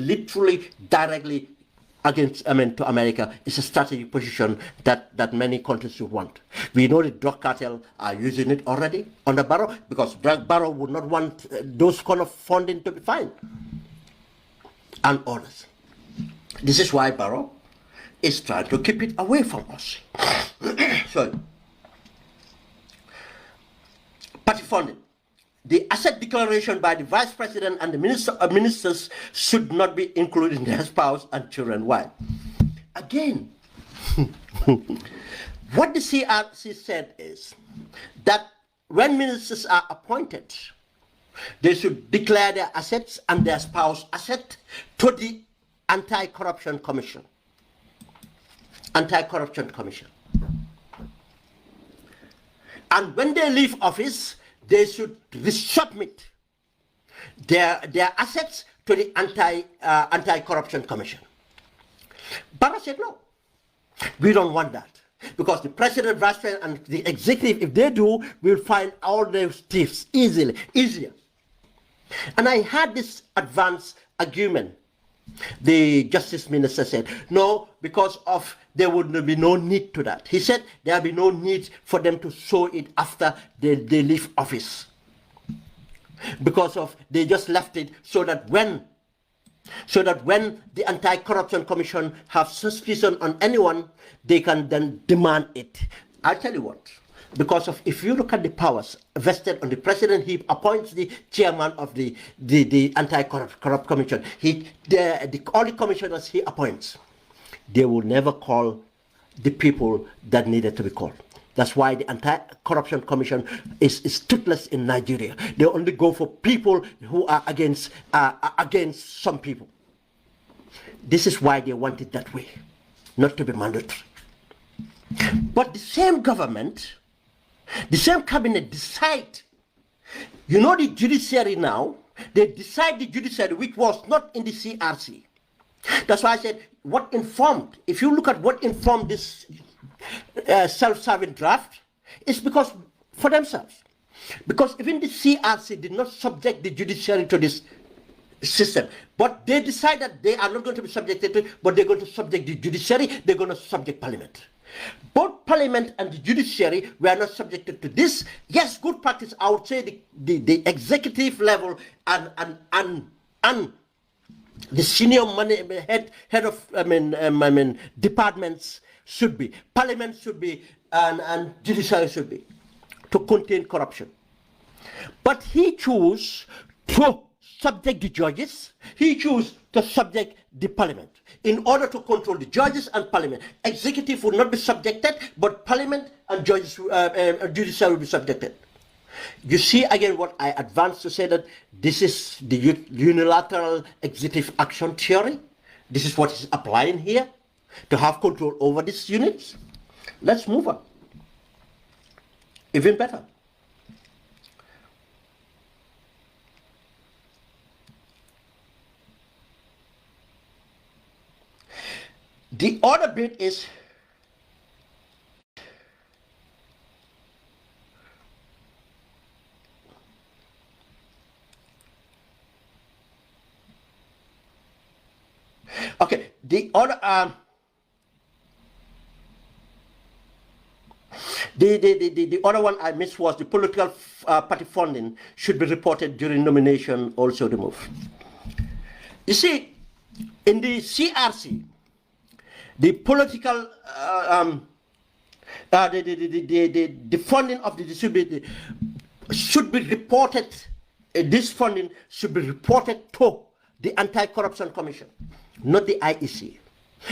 directly against, to America is a strategic position that many countries would want. We know the drug cartel are using it already under Barrow, because Barrow would not want those kind of funding to be fine, and others. This is why Barrow is trying to keep it away from us. So, party funding. The asset declaration by the Vice President and the ministers should not be including their spouse and children. Why? Again, what the CRC said is that when ministers are appointed, they should declare their assets and their spouse asset to the Anti-Corruption Commission. Anti-Corruption Commission. And when they leave office, they should resubmit their assets to the Anti-Corruption Commission. Barrow said no. We don't want that. Because the president, vice president, and the executive, if they do, will find all those thieves easier. And I had this advanced argument. The justice minister said, no, because of there would be no need to that. He said there will be no need for them to show it after they leave office. Because of they just left it so that when the Anti-Corruption Commission have suspicion on anyone, they can then demand it. I'll tell you what. Because of, if you look at the powers vested on the president, he appoints the chairman of the Anti-Corrupt Commission. All the commissioners he appoints, they will never call the people that needed to be called. That's why the Anti-Corruption Commission is toothless in Nigeria. They only go for people who are against some people. This is why they want it that way, not to be mandatory. But the same government, the same cabinet decide, the judiciary now, they decide the judiciary, which was not in the CRC. That's why I said, what informed, if you look at what informed this self-serving draft, it's because, for themselves. Because even the CRC did not subject the judiciary to this system. But they decided they are not going to be subjected to it, but they're going to subject the judiciary, they're going to subject parliament. Both parliament and the judiciary were not subjected to this. Yes, good practice, I would say the executive level and the senior head of departments should be, parliament should be, and judiciary should be, to contain corruption. But he chose to subject the judges, he chose to subject the parliament in order to control the judges and parliament. Executive would not be subjected, but parliament and judges, judiciary will be subjected. You see again what I advanced to say, that this is the unilateral executive action theory. This is what is applying here to have control over these units. Let's move on. Even better. The other bit is okay. The other the other one I missed was the political party funding should be reported during nomination, also removed. You see, in the CRC, the political the funding of the distributed should be reported. This funding should be reported to the Anti-Corruption Commission, not the IEC,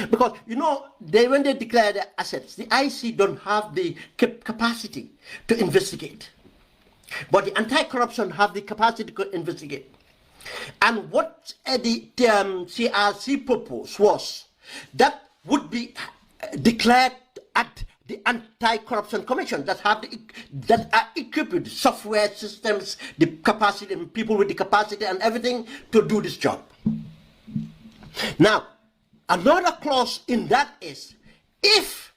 because when they declare their assets, the IEC don't have the capacity to investigate, but the Anti-Corruption have the capacity to investigate. And what the CRC proposed was that would be declared at the Anti-Corruption Commission that are equipped with software systems, the capacity, and people with the capacity and everything to do this job. Now, another clause in that is, if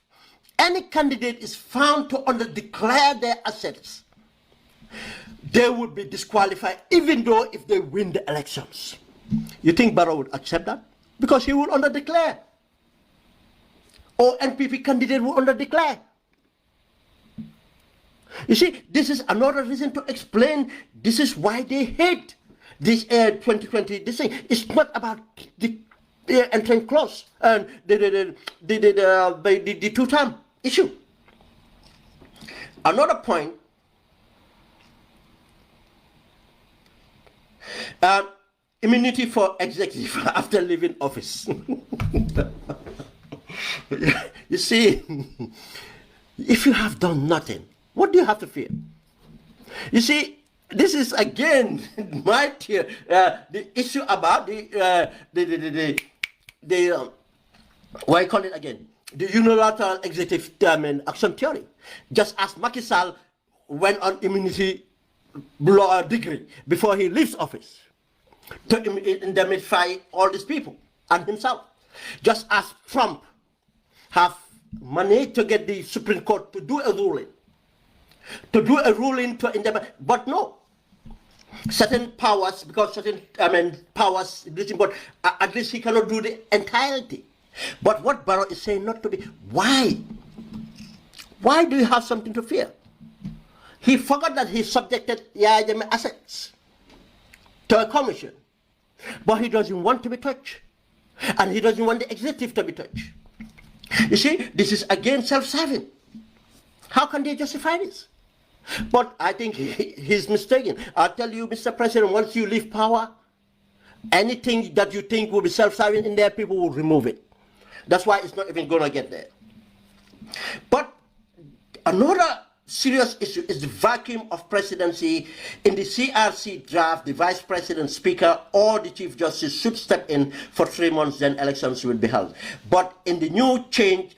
any candidate is found to under-declare their assets, they will be disqualified, even though if they win the elections. You think Barrow would accept that? Because he will under-declare or NPP candidate will under-declare. You see, this is another reason to explain this is why they hate this 2020. This thing. It's not about the entering clause and the two-term issue. Another point, immunity for executive after leaving office. You see, if you have done nothing, what do you have to fear? You see, this is again the issue about what I call it again, the unilateral executive action theory. Just as Macky Sall went on immunity degree before he leaves office to indemnify all these people and himself. Just as Trump have managed to get the Supreme Court to do a ruling to indemnify, but no. Certain powers, because certain powers, but at least he cannot do the entirety. But what Barrow is saying not to be, why? Why do you have something to fear? He forgot that he subjected Yaya assets to a commission, but he doesn't want to be touched, and he doesn't want the executive to be touched. You see, this is again self-serving. How can they justify this? But I think he's mistaken. I'll tell you, Mr. President, once you leave power, anything that you think will be self-serving in there, people will remove it. That's why it's not even going to get there. But another serious issue is the vacuum of presidency. In the CRC draft, the Vice President, Speaker, or the Chief Justice should step in for 3 months, then elections will be held. But in the new changes,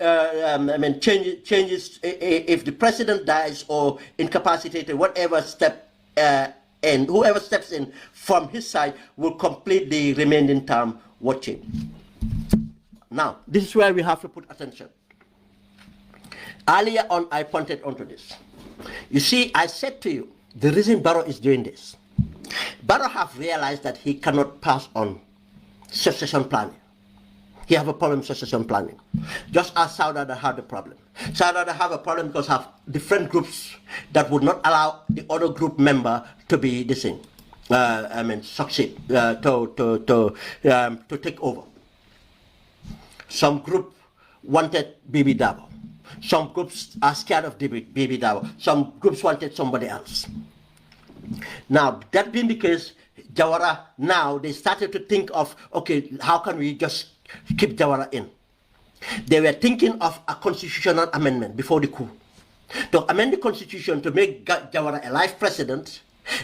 if the President dies or incapacitated, whoever steps in from his side will complete the remaining term watching. Now, this is where we have to put attention. Earlier on, I pointed onto this. You see, I said to you, the reason Barrow is doing this, Barrow have realized that he cannot pass on succession planning. He have a problem with succession planning. Just as Saudi Arabia had a problem. Saudi Arabia have a problem because have different groups that would not allow the other group member to be the same. Succeed, to take over. Some group wanted Bibi Dabo. Some groups are scared of Bibi Dabo. Some groups wanted somebody else. Now, that being the case, Jawara, now they started to think of, okay, how can we just keep Jawara in? They were thinking of a constitutional amendment before the coup. To amend the constitution to make Jawara a life president,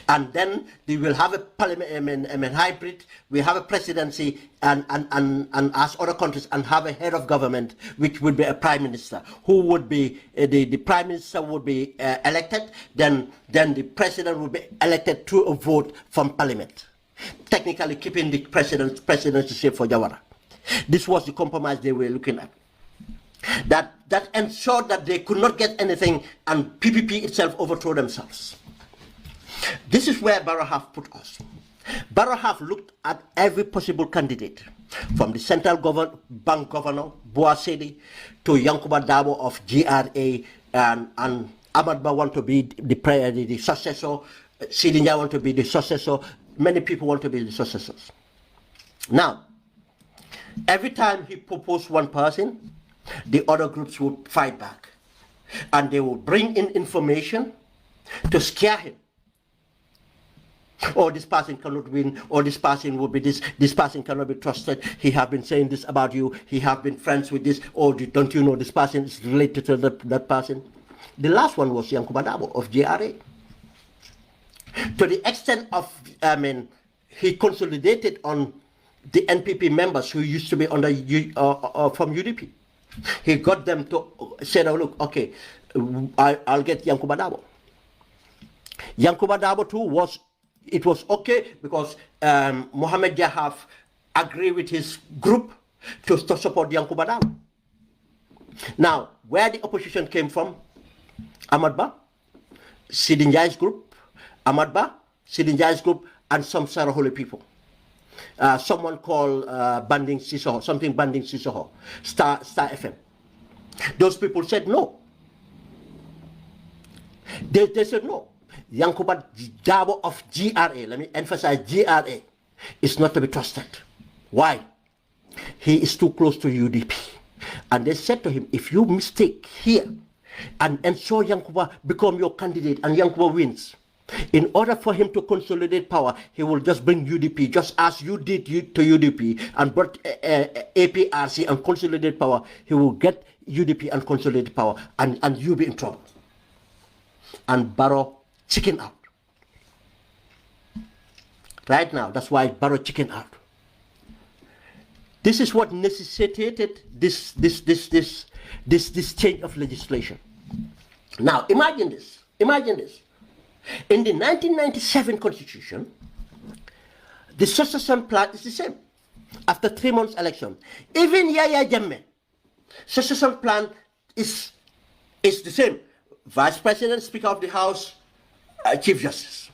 and then they will have a parliament, hybrid. We have a presidency, and as other countries, and have a head of government, which would be a prime minister, who would be the prime minister would be elected. Then the president would be elected through a vote from parliament, technically keeping the presidency safe for Jawara. This was the compromise they were looking at. That ensured that they could not get anything, and PPP itself overthrow themselves. This is where Barrow have put us. Barrow have looked at every possible candidate, from the central bank governor, Boasedi, to Yankuba Dabo of GRA, and Ahmad Ba want to be the successor, Sidinya want to be the successor, many people want to be the successors. Now, every time he proposed one person, the other groups would fight back. And they would bring in information to scare him. Or this person cannot win, or this person will be this person cannot be trusted. He have been saying this about you, he have been friends with this, or don't you know this person is related to that person? The last one was Yankuba Dabo of GRA. To the extent of, he consolidated on the NPP members who used to be under from UDP. He got them to say, oh, look, okay, I'll get Yankuba Dabo. Yankuba Dabo too it was okay because Mohamed Jahaf agreed with his group to support Yankuba Dabo. Now, where the opposition came from, Ahmad Ba, Sidinjai's group, Ahmad Ba, Sidinjai's group, and some Saraholi people. Someone called Banding Sisoho, something Banding Sisoho, Star FM. Those people said no. They said no. Yankuba Dabo of GRA, let me emphasize GRA, is not to be trusted. Why? He is too close to UDP. And they said to him, if you mistake here and ensure Yankuba become your candidate and Yankuba wins, in order for him to consolidate power, he will just bring UDP, just as you did to UDP and brought APRC and consolidate power. He will get UDP and consolidate power, and you'll be in trouble. And Barrow chicken out. Right now, that's why Barrow chicken out. This is what necessitated this change of legislation. Now, imagine this. Imagine this. In the 1997 Constitution, the succession plan is the same. After 3 months election, even Yaya Jammeh, succession plan is the same. Vice President, Speaker of the House, Chief Justice.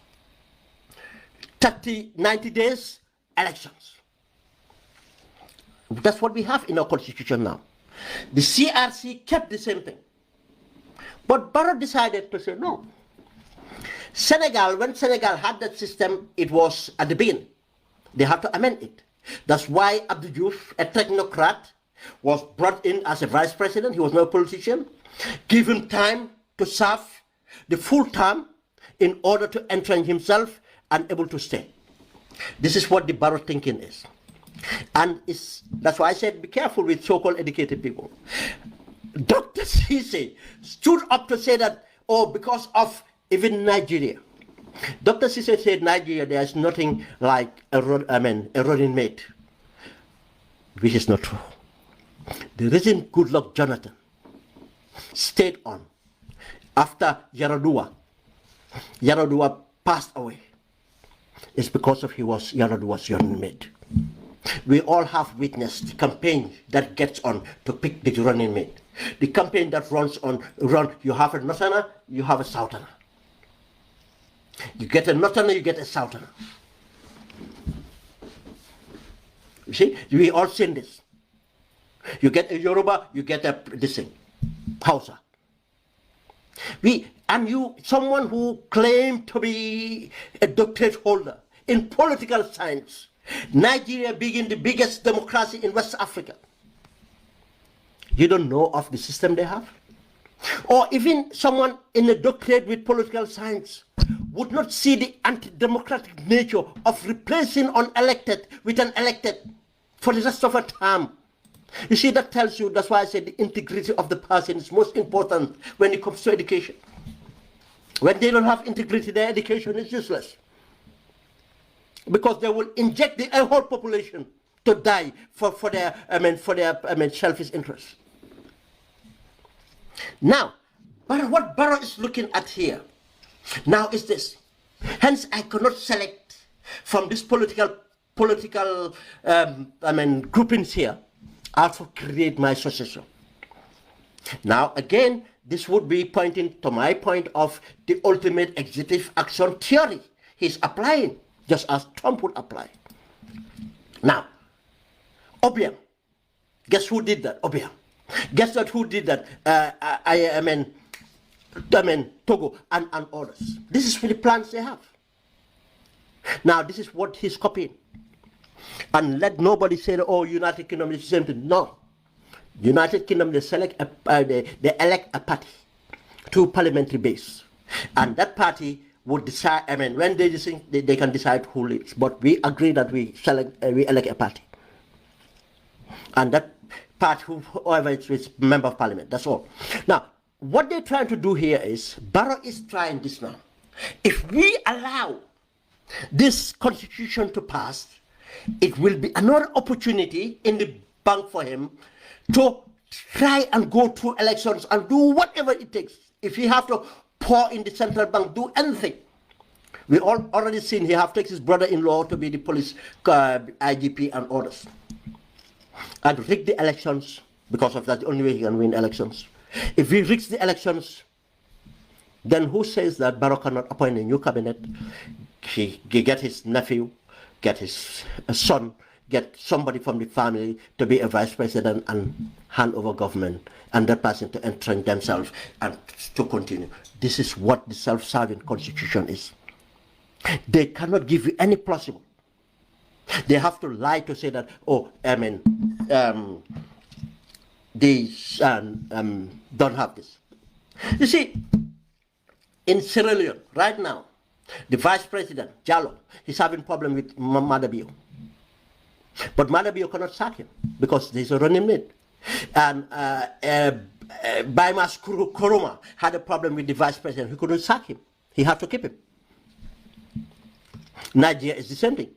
90 days, elections. That's what we have in our Constitution now. The CRC kept the same thing. But Barrow decided to say no. Senegal, when Senegal had that system, it was at the beginning. They had to amend it. That's why Abdou Diouf, a technocrat, was brought in as a vice president. He was no politician. Give him time to serve the full term in order to entrench himself and able to stay. This is what the Barrow thinking is. And that's why I said be careful with so-called educated people. Dr. Cisse stood up to say that, oh, because of even Nigeria. Dr. Cisse said Nigeria, there is nothing like a running mate, which is not true. The reason Goodluck Jonathan stayed on after Yaradua passed away is because of he was Yaradua's running mate. We all have witnessed the campaign that gets on to pick the running mate. The campaign that you have a northerner, you have a southerner. You get a northerner, you get a southerner. You see, we all seen this. You get a Yoruba, you get a this thing, Hausa. Someone who claimed to be a doctorate holder in political science, Nigeria being the biggest democracy in West Africa. You don't know of the system they have? Or even someone in a doctorate with political science would not see the anti-democratic nature of replacing unelected with an elected for the rest of a term. You see, that tells you, that's why I said the integrity of the person is most important when it comes to education. When they don't have integrity, their education is useless. Because they will inject the whole population to die for their selfish interests. Now, but what Barrow is looking at here now is this. Hence, I cannot select from this political groupings here. I have to create my successor. Now, again, this would be pointing to my point of the ultimate executive action theory. He's applying, just as Trump would apply. Now, Obiang. Guess who did that? Obiang. Guess what? Who did that? Togo and others. This is for the plans they have. Now, this is what he's copying. And let nobody say, oh, United Kingdom is the same thing. No. United Kingdom, they elect a party to parliamentary base. And that party would decide, when they can decide who leads. But we agree that we elect a party. And that party, whoever is member of parliament, that's all. Now, what they're trying to do here is, Barrow is trying this now. If we allow this constitution to pass, it will be another opportunity in the bank for him to try and go through elections and do whatever it takes. If he have to pour in the central bank, do anything. We all already seen he have to take his brother-in-law to be the police IGP and others. And rig the elections, because of that, the only way he can win elections. If we rig the elections, then who says that Barrow cannot appoint a new cabinet? He get his nephew, get his son get somebody from the family to be a vice president and hand over government, and that person to entrench themselves and to continue. This is what the self-serving constitution is. They cannot give you any plausible. They have to lie to say that, oh, I mean, they don't have this. You see, in Sierra Leone, right now, the vice president, Jallo, he's having problem with Madabio. But Madabio cannot sack him because there's a running mate. And Baimas Kuruma had a problem with the vice president. He couldn't sack him. He had to keep him. Nigeria is the same thing.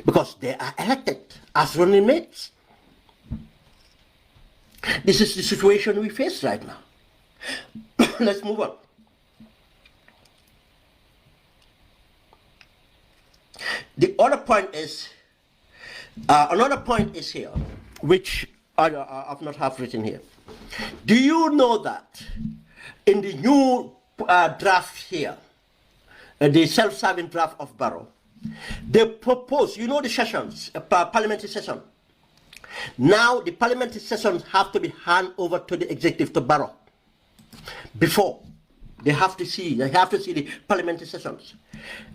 Because they are elected as running mates. This is the situation we face right now. Let's move on. The other point is, another point is here, which I've not have written here. Do you know that in the new draft here, the self-serving draft of Barrow, they propose, you know the sessions, parliamentary session. Now the parliamentary sessions have to be handed over to the executive, to Barrow. Before, they have to see the parliamentary sessions.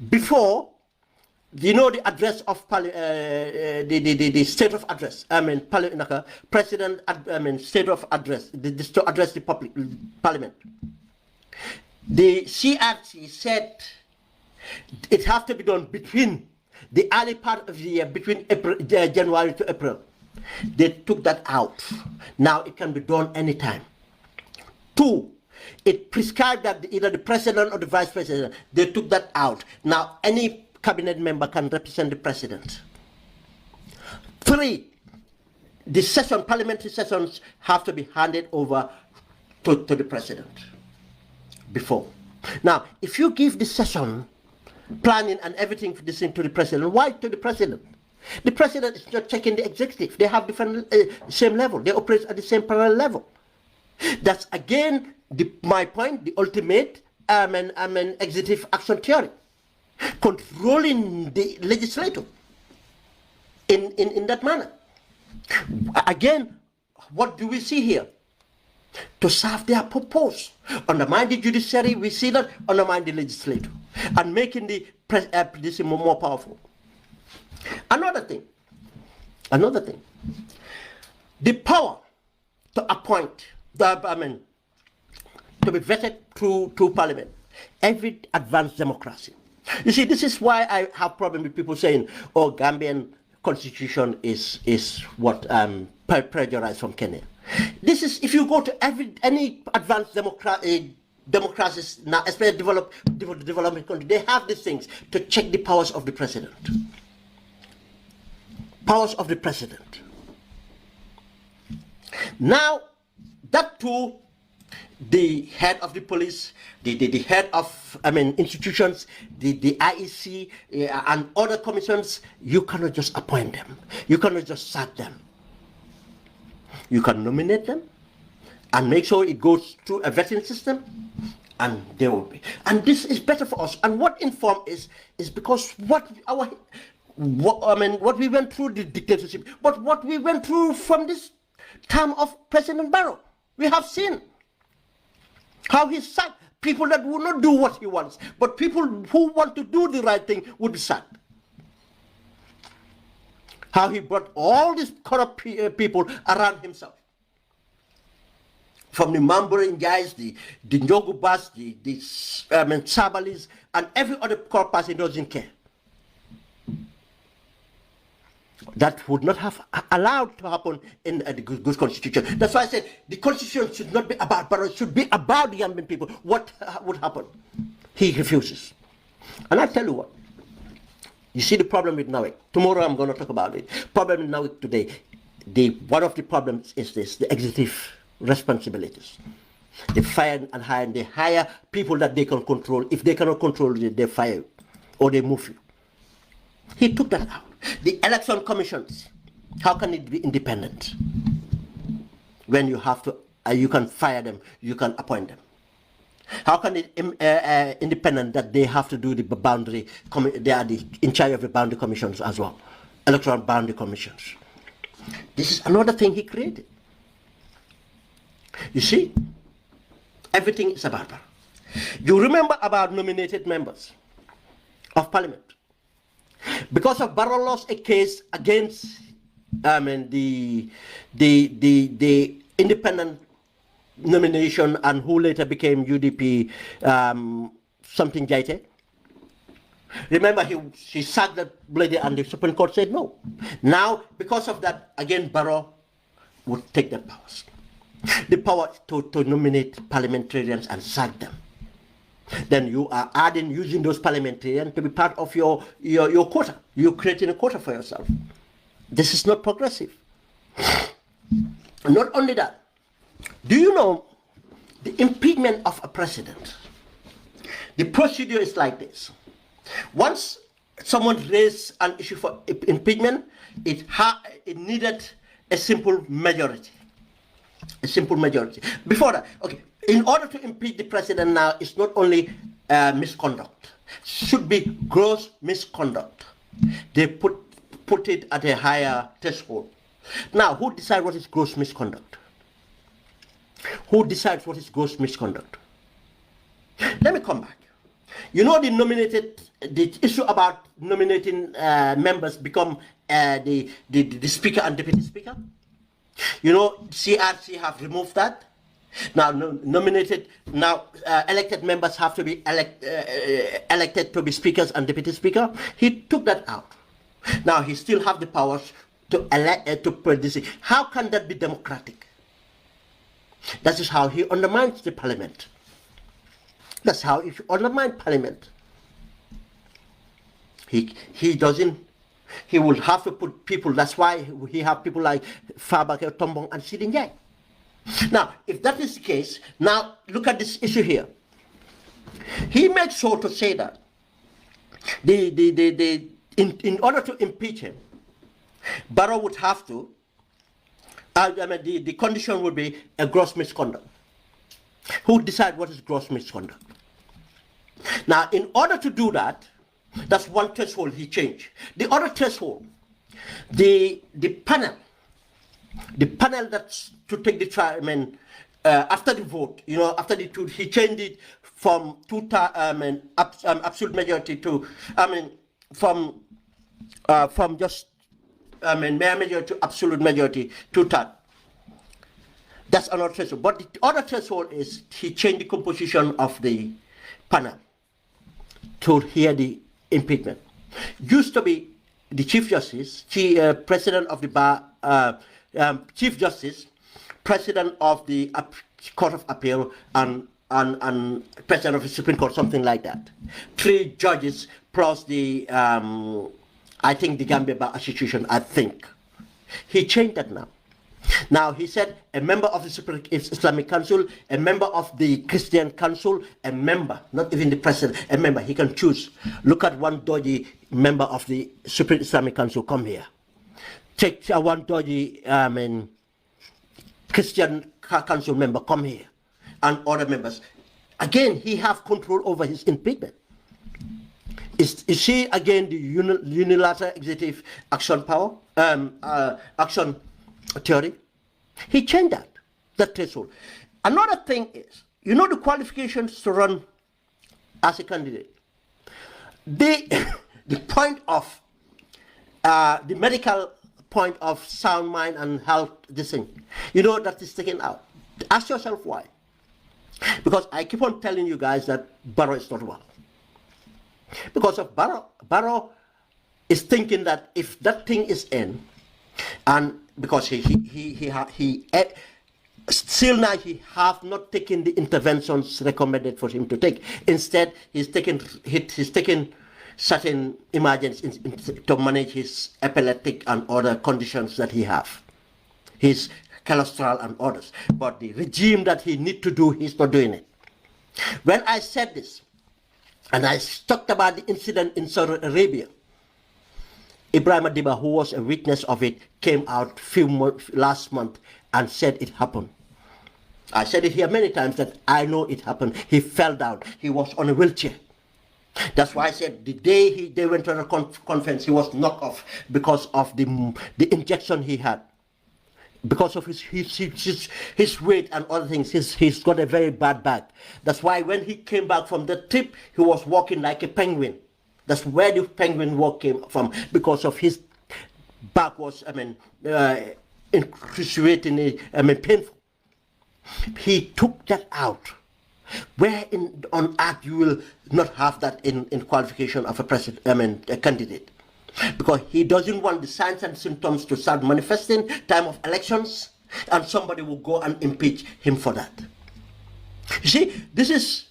Before, you know the address of the state of address. I mean, president. I mean, state of address. To address the public parliament. The CRC said it has to be done between the early part of the year, between January to April. They took that out. Now it can be done anytime. 2, it prescribed that either the president or the vice president. They took that out. Now any cabinet member can represent the president. 3, the parliamentary sessions have to be handed over to the president before. Now, if you give the session planning and everything for this thing to the president, why to the president? The president is not checking the executive. They have different same level. They operate at the same parallel level. That's again my point, the ultimate executive action theory. Controlling the legislature in that manner. Again, what do we see here? To serve their purpose. Undermine the judiciary, we see that, undermine the legislature. And making the this more powerful. Another thing. The power to appoint, to be vetted through parliament. Every advanced democracy. You see, this is why I have problem with people saying, oh, Gambian constitution is what plagiarized from Kenya. This is, if you go to any advanced democracies now, especially development country, they have these things to check the powers of the president. Powers of the president. Now, that too, the head of the police, the head of institutions, the IEC and other commissions, you cannot just appoint them. You cannot just sack them. You can nominate them and make sure it goes through a vetting system, and they will be. And this is better for us. And what Inform is because what we went through the dictatorship, but what we went through from this term of President Barrow, we have seen how he sacked people that would not do what he wants, but people who want to do the right thing would be sacked. How he brought all these corrupt people around himself. From the Mamboring guys, the Njogubas, the Sabalis, and every other corrupt person doesn't care. That would not have allowed to happen in the good constitution. That's why I said the constitution should not be about Barrow, it should be about the Gambian people. What would happen? He refuses. And I tell you what, you see the problem with Nawik. Tomorrow I'm going to talk about it. Problem with Nawik today, one of the problems is this, the executive responsibilities. They fire and hire, and they hire people that they can control. If they cannot control you, they fire you or they move you. He took that out. The election commissions, how can it be independent when you have to, you can fire them, you can appoint them? How can it independent that they have to do the boundary, they are in charge of the boundary commissions as well? electoral boundary commissions. This is another thing he created. You see, everything is about Barrow. You remember about nominated members of parliament. Because of Barrow lost a case against the independent nomination and who later became UDP something Jaite. Remember, he sacked that lady and the Supreme Court said no. Now, because of that, again, Barrow would take the powers. The power to nominate parliamentarians and sack them. Then you are using those parliamentarians to be part of your quota. You're creating a quota for yourself. This is not progressive. Not only that, do you know the impeachment of a president? The procedure is like this. Once someone raised an issue for impeachment, it needed a simple majority. A simple majority. Before that, okay, in order to impeach the president now, it's not only misconduct. Should be gross misconduct. They put it at a higher threshold. Now, who decides what is gross misconduct? Who decides what is gross misconduct? Let me come back. You know the issue about nominating members become the speaker and deputy speaker? You know, CRC have removed that. Now, elected members have to be elected to be speakers and deputy speaker. He took that out. Now, he still have the powers to elect, to put this. How can that be democratic? That is how he undermines the parliament. That's how he undermines parliament. He doesn't. He will have to put people. That's why he have people like Fabake, Tombong, and Sidinjai. Now, if that is the case, now look at this issue here. He made sure to say that in order to impeach him, Barrow would have to. The condition would be a gross misconduct. Who decide what is gross misconduct? Now, in order to do that, that's one threshold he changed. The other threshold, the panel that's to take the trial, after the vote, you know, after the two, he changed it from absolute majority to, from just, mere majority to absolute majority, 2/3. That's another threshold. But the other threshold is he changed the composition of the panel to hear the impeachment. Used to be the Chief Justice, President of the Bar, Chief Justice, President of the Court of Appeal, and President of the Supreme Court, something like that. 3 judges plus the, I think the Gambia Bar Association, I think. He changed that now. Now, he said a member of the Supreme Islamic Council, a member of the Christian Council, a member, not even the president, a member. He can choose. Look at one dodgy member of the Supreme Islamic Council, come here. Take one dodgy Christian Council member, come here. And other members. Again, he have control over his impeachment. Is he, again, the unilateral executive action power, action theory? He changed that threshold. Another thing is, you know the qualifications to run as a candidate. The point of, the medical point of sound mind and health, this thing, you know, that is taken out. Ask yourself why. Because I keep on telling you guys that Barrow is not well. Because of Barrow is thinking that if that thing is in, and because he still now he have not taken the interventions recommended for him to take. Instead, he's taken certain emergencies to manage his epileptic and other conditions that he have, his cholesterol and others. But the regime that he need to do, he's not doing it. When I said this, and I talked about the incident in Saudi Arabia, Ibrahim Adiba, who was a witness of it, came out last month and said it happened. I said it here many times that I know it happened. He fell down. He was on a wheelchair. That's why I said the day they went to the conference, he was knocked off because of the injection he had. Because of his weight and other things, he's got a very bad back. That's why when he came back from the trip, he was walking like a penguin. That's where the penguin walk came from, because of his back was, incruciatingly, painful. He took that out. Where on earth you will not have that in qualification of a candidate? Because he doesn't want the signs and symptoms to start manifesting time of elections, and somebody will go and impeach him for that. You see, this is,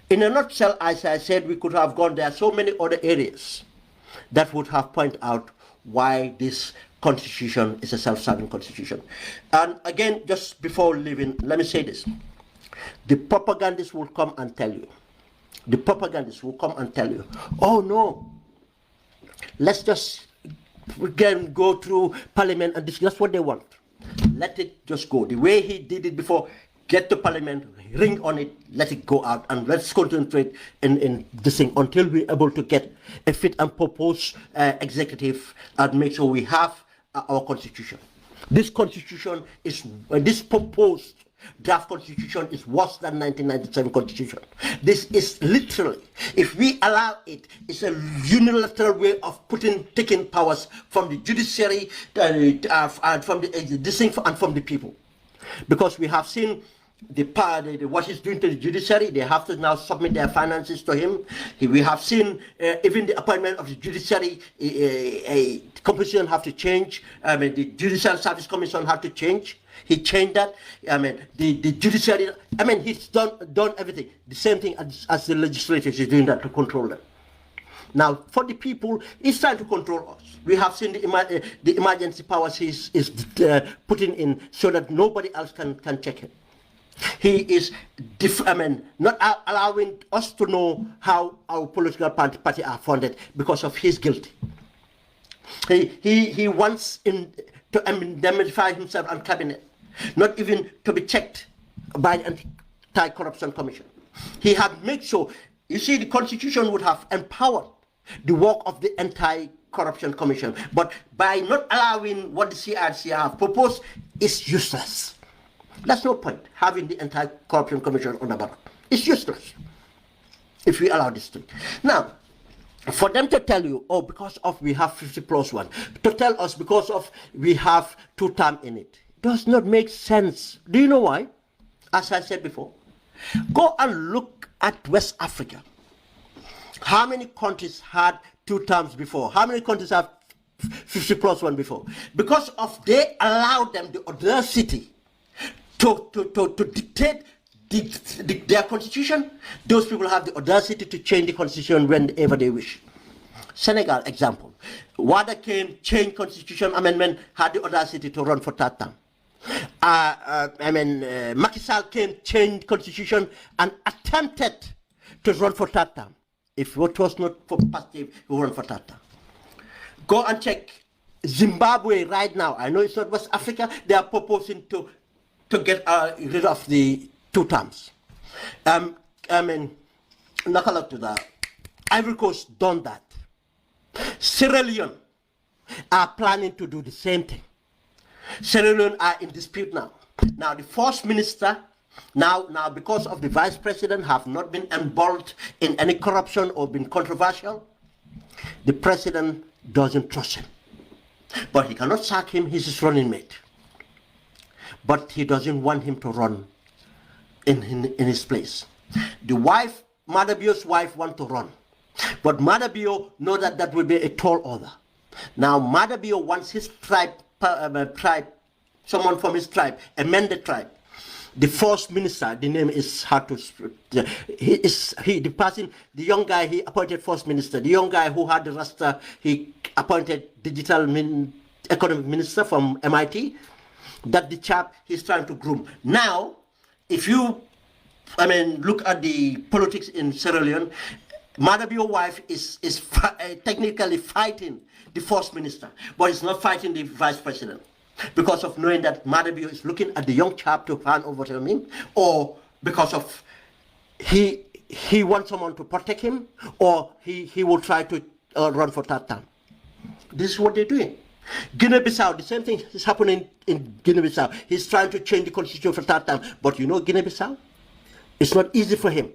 in a nutshell, as I said, we could have gone there so many other areas that would have pointed out why this constitution is a self-serving constitution. And again, just before leaving, let me say this. The propagandists will come and tell you. The propagandists will come and tell you, oh no, let's just again go through Parliament and that's what they want. Let it just go. The way he did it before, get to Parliament, ring on it, let it go out, and let's concentrate in this thing until we're able to get a fit and purpose executive and make sure we have our constitution. This constitution is, this proposed draft constitution is worse than 1997 constitution. This is literally, if we allow it, it's a unilateral way of taking powers from the judiciary and from the people. Because we have seen what he's doing to the judiciary. They have to now submit their finances to him. We have seen even the appointment of the judiciary, a composition have to change. The Judicial Service Commission have to change. He changed that. The judiciary, he's done everything. The same thing as the legislature is doing that to control them. Now, for the people, he's trying to control us. We have seen the emergency powers he's putting in so that nobody else can check him. He is not allowing us to know how our political party are funded because of his guilt. He wants to indemnify himself and cabinet, not even to be checked by the Anti-Corruption Commission. He had made sure, you see, the Constitution would have empowered the work of the Anti-Corruption Commission, but by not allowing what the CRC have proposed is useless. That's no point having the Anti-Corruption Commission on the ballot. It's useless if we allow this thing. Now, for them to tell you, oh, because of we have 50+1, to tell us because of we have 2 terms in it, does not make sense. Do you know why? As I said before, go and look at West Africa. How many countries had 2 terms before? How many countries have 50+1 before? Because of they allowed them the audacity to dictate their constitution. Those people have the audacity to change the constitution whenever they wish. Senegal, example. Wada came, changed constitution amendment, had the audacity to run for 3rd term. Macky Sall came, changed constitution, and attempted to run for 3rd term. If it was not for positive, he would run for 3rd term. Go and check Zimbabwe right now. I know it's not West Africa. They are proposing to get rid of the 2 terms. Nakalak to that. Ivory Coast done that. Sierra Leone are planning to do the same thing. Sierra Leone are in dispute now. Now the first minister, now because of the vice president have not been involved in any corruption or been controversial, the president doesn't trust him. But he cannot sack him, he's his running mate. But he doesn't want him to run in his place. The wife, Madabio's wife, want to run. But Madabio know that will be a tall order. Now Madabio wants his tribe, someone from his tribe, amended tribe. The first minister, the name is hard to speak. The young guy he appointed first minister. The young guy who had the Rasta, he appointed digital economic minister from MIT. That the chap he's trying to groom. Now, if you, look at the politics in Sierra Leone, Madabio's wife is technically fighting the first minister, but it's not fighting the vice president because of knowing that Madabio is looking at the young chap to hand over to him, or because of he he wants someone to protect him, or he will try to run for third term. This is what they're doing. Guinea-Bissau, the same thing is happening in Guinea-Bissau. He's trying to change the constitution for third term. But you know Guinea-Bissau? It's not easy for him.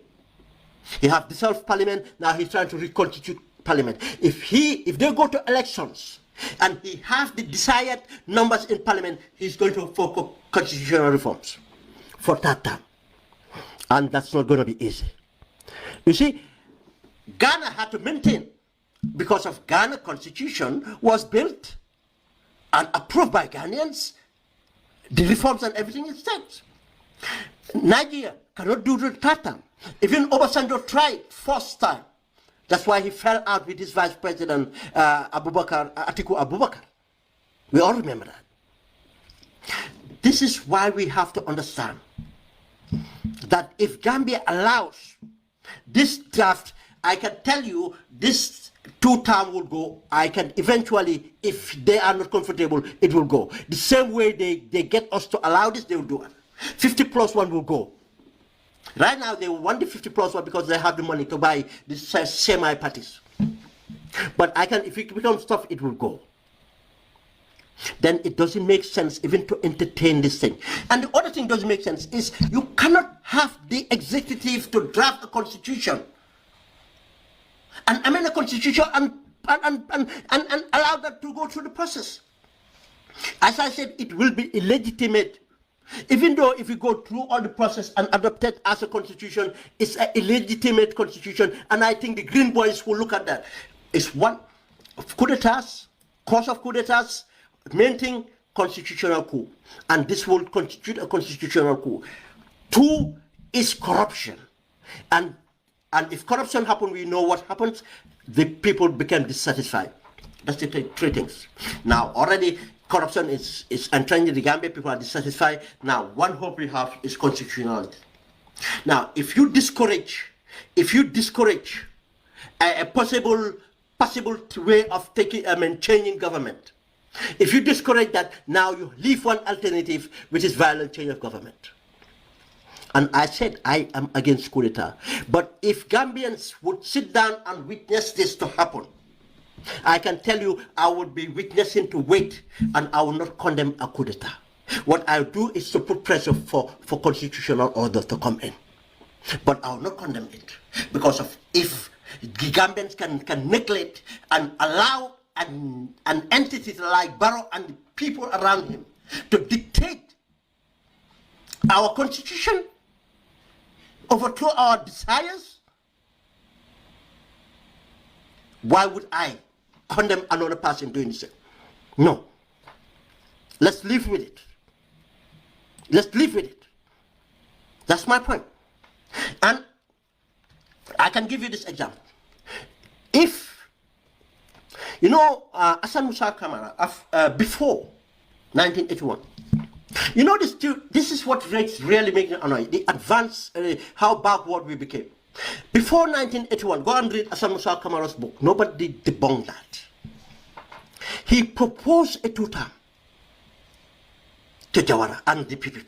He has dissolved parliament, now he's trying to reconstitute parliament. If they go to elections and he has the desired numbers in parliament, he's going to focus constitutional reforms for third term. And that's not going to be easy. You see, Ghana had to maintain, because of Ghana constitution was built and approved by Ghanaians, the reforms and everything is set. Nigeria cannot do the third term. Even Obasanjo tried first time. That's why he fell out with his vice president Atiku Abubakar. We all remember that. This is why we have to understand that if Gambia allows this draft, I can tell you this 2-term will go. I can eventually, if they are not comfortable, it will go. The same way they get us to allow this, they will do it. 50+1 will go. Right now, they want the 50+1 because they have the money to buy the semi-parties. But if it becomes tough, it will go. Then it doesn't make sense even to entertain this thing. And the other thing doesn't make sense is you cannot have the executive to draft a constitution and amend the constitution and allow that to go through the process. As I said, it will be illegitimate. Even though if you go through all the process and adopt it as a constitution, it's an illegitimate constitution. And I think the Green Boys will look at that. It's one of coup d'etats, cause of coup d'etats, main thing, constitutional coup. And this will constitute a constitutional coup. 2 is corruption. And if corruption happens, we know what happens. The people become dissatisfied. That's the 3 things. Now, already corruption is entrenched in the Gambia. People are dissatisfied. Now, one hope we have is constitutionality. Now, if you discourage a possible way of changing government, if you discourage that, now you leave one alternative, which is violent change of government. And I said I am against coup d'etat. But if Gambians would sit down and witness this to happen, I can tell you I would be witnessing to wait, and I will not condemn a coup d'etat. What I'll do is to put pressure for constitutional order to come in. But I will not condemn it. Because of if the Gambians can neglect and allow an entity like Barrow and the people around him to dictate our constitution, overthrow our desires, why would I condemn another person doing the same? No. Let's live with it. Let's live with it. That's my point. And I can give you this example. If, you know, Hassan Musa Kamara, before 1981, you know, this is what really makes me annoyed. The advance, how backward we became. Before 1981, go and read Hassan Musa Kamara's book. Nobody debunked that. He proposed a 2-term to Jawara and the PPP.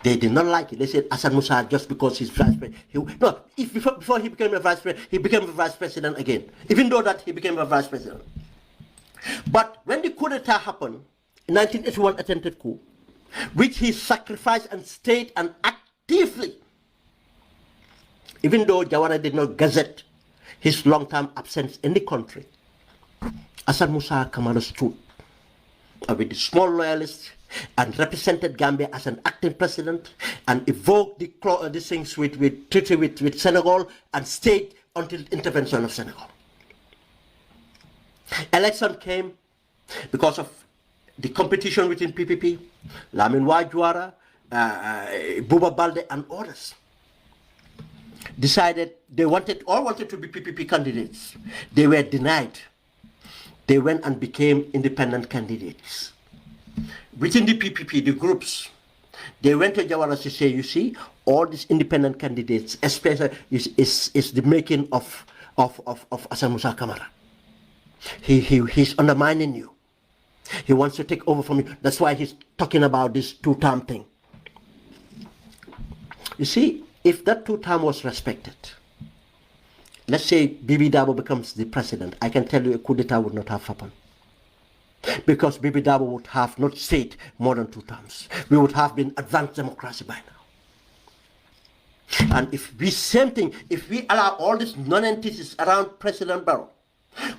They did not like it. They said Hassan Musa, just because he's vice president. Before he became a vice president, he became a vice president again. Even though that he became a vice president. But when the coup d'etat happened, 1981 attempted coup, which he sacrificed and stayed and actively, even though Jawara did not gazette his long-term absence in the country, Hassan Musa Kamara stood with the small loyalists and represented Gambia as an acting president and evoked these things with treaty with Senegal and stayed until intervention of Senegal. Election came because of the competition within PPP, Lamin Wajwara, Buba Balde and others decided they all wanted to be PPP candidates. They were denied. They went and became independent candidates. Within the PPP, the groups, they went to Jawara to say, you see, all these independent candidates, especially is the making of Hassan Musa Kamara. He's undermining you. He wants to take over from you. That's why he's talking about this 2-term thing. You see, if that 2 term was respected, let's say Bibi Dabo becomes the president, I can tell you a coup d'etat would not have happened. Because Bibi Dabo would have not stayed more than 2 terms. We would have been advanced democracy by now. And if we if we allow all these non-entities around President Barrow,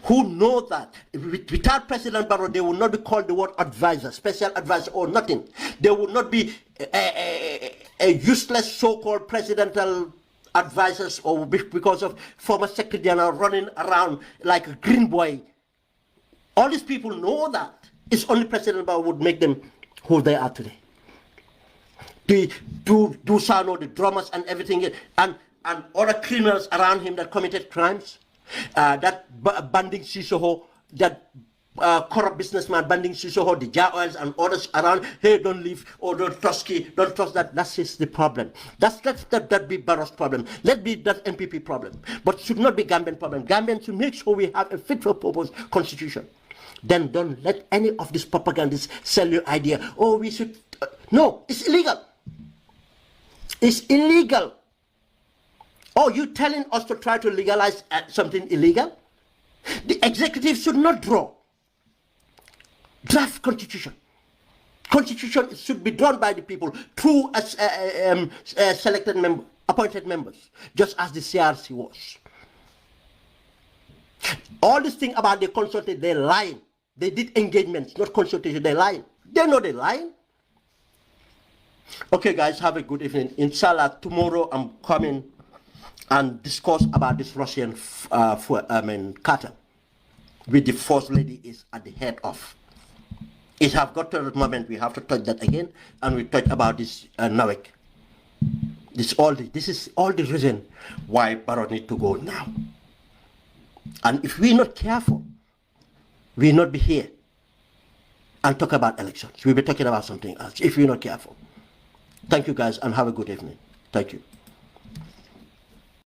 who know that without President Barrow, they will not be called the word advisor, special advisor, or nothing. There will not be a useless so-called presidential advisors, or because of former Secretary General running around like a green boy. All these people know that it's only President Barrow would make them who they are today. Do Sano, the drummers and everything, and other criminals around him that committed crimes. That Banding Sissoho, that corrupt businessman Banding Sissoho, the Jar Oils and others around, hey, don't leave, or don't trust that. That's just the problem. That be Barrow's problem. Let be that MPP problem. But should not be Gambian problem. Gambian should make sure we have a fit for purpose constitution. Then don't let any of these propagandists sell your idea. Oh, we should. No, it's illegal. It's illegal. Oh, you telling us to try to legalize something illegal? The executive should not draft constitution. Constitution should be drawn by the people through selected appointed members, just as the CRC was. All this thing about they consulted, they're lying. They did engagements, not consultation, they're lying. They know they're lying. Okay, guys, have a good evening. Inshallah, tomorrow I'm coming and discuss about this Russian cartel, which the First Lady is at the head of. It have got to the moment we have to touch that again, and we touch about this Nawek. This is all the reason why Barrow need to go now. And if we're not careful, we'll not be here and talk about elections. We'll be talking about something else if we're not careful. Thank you, guys, and have a good evening. Thank you.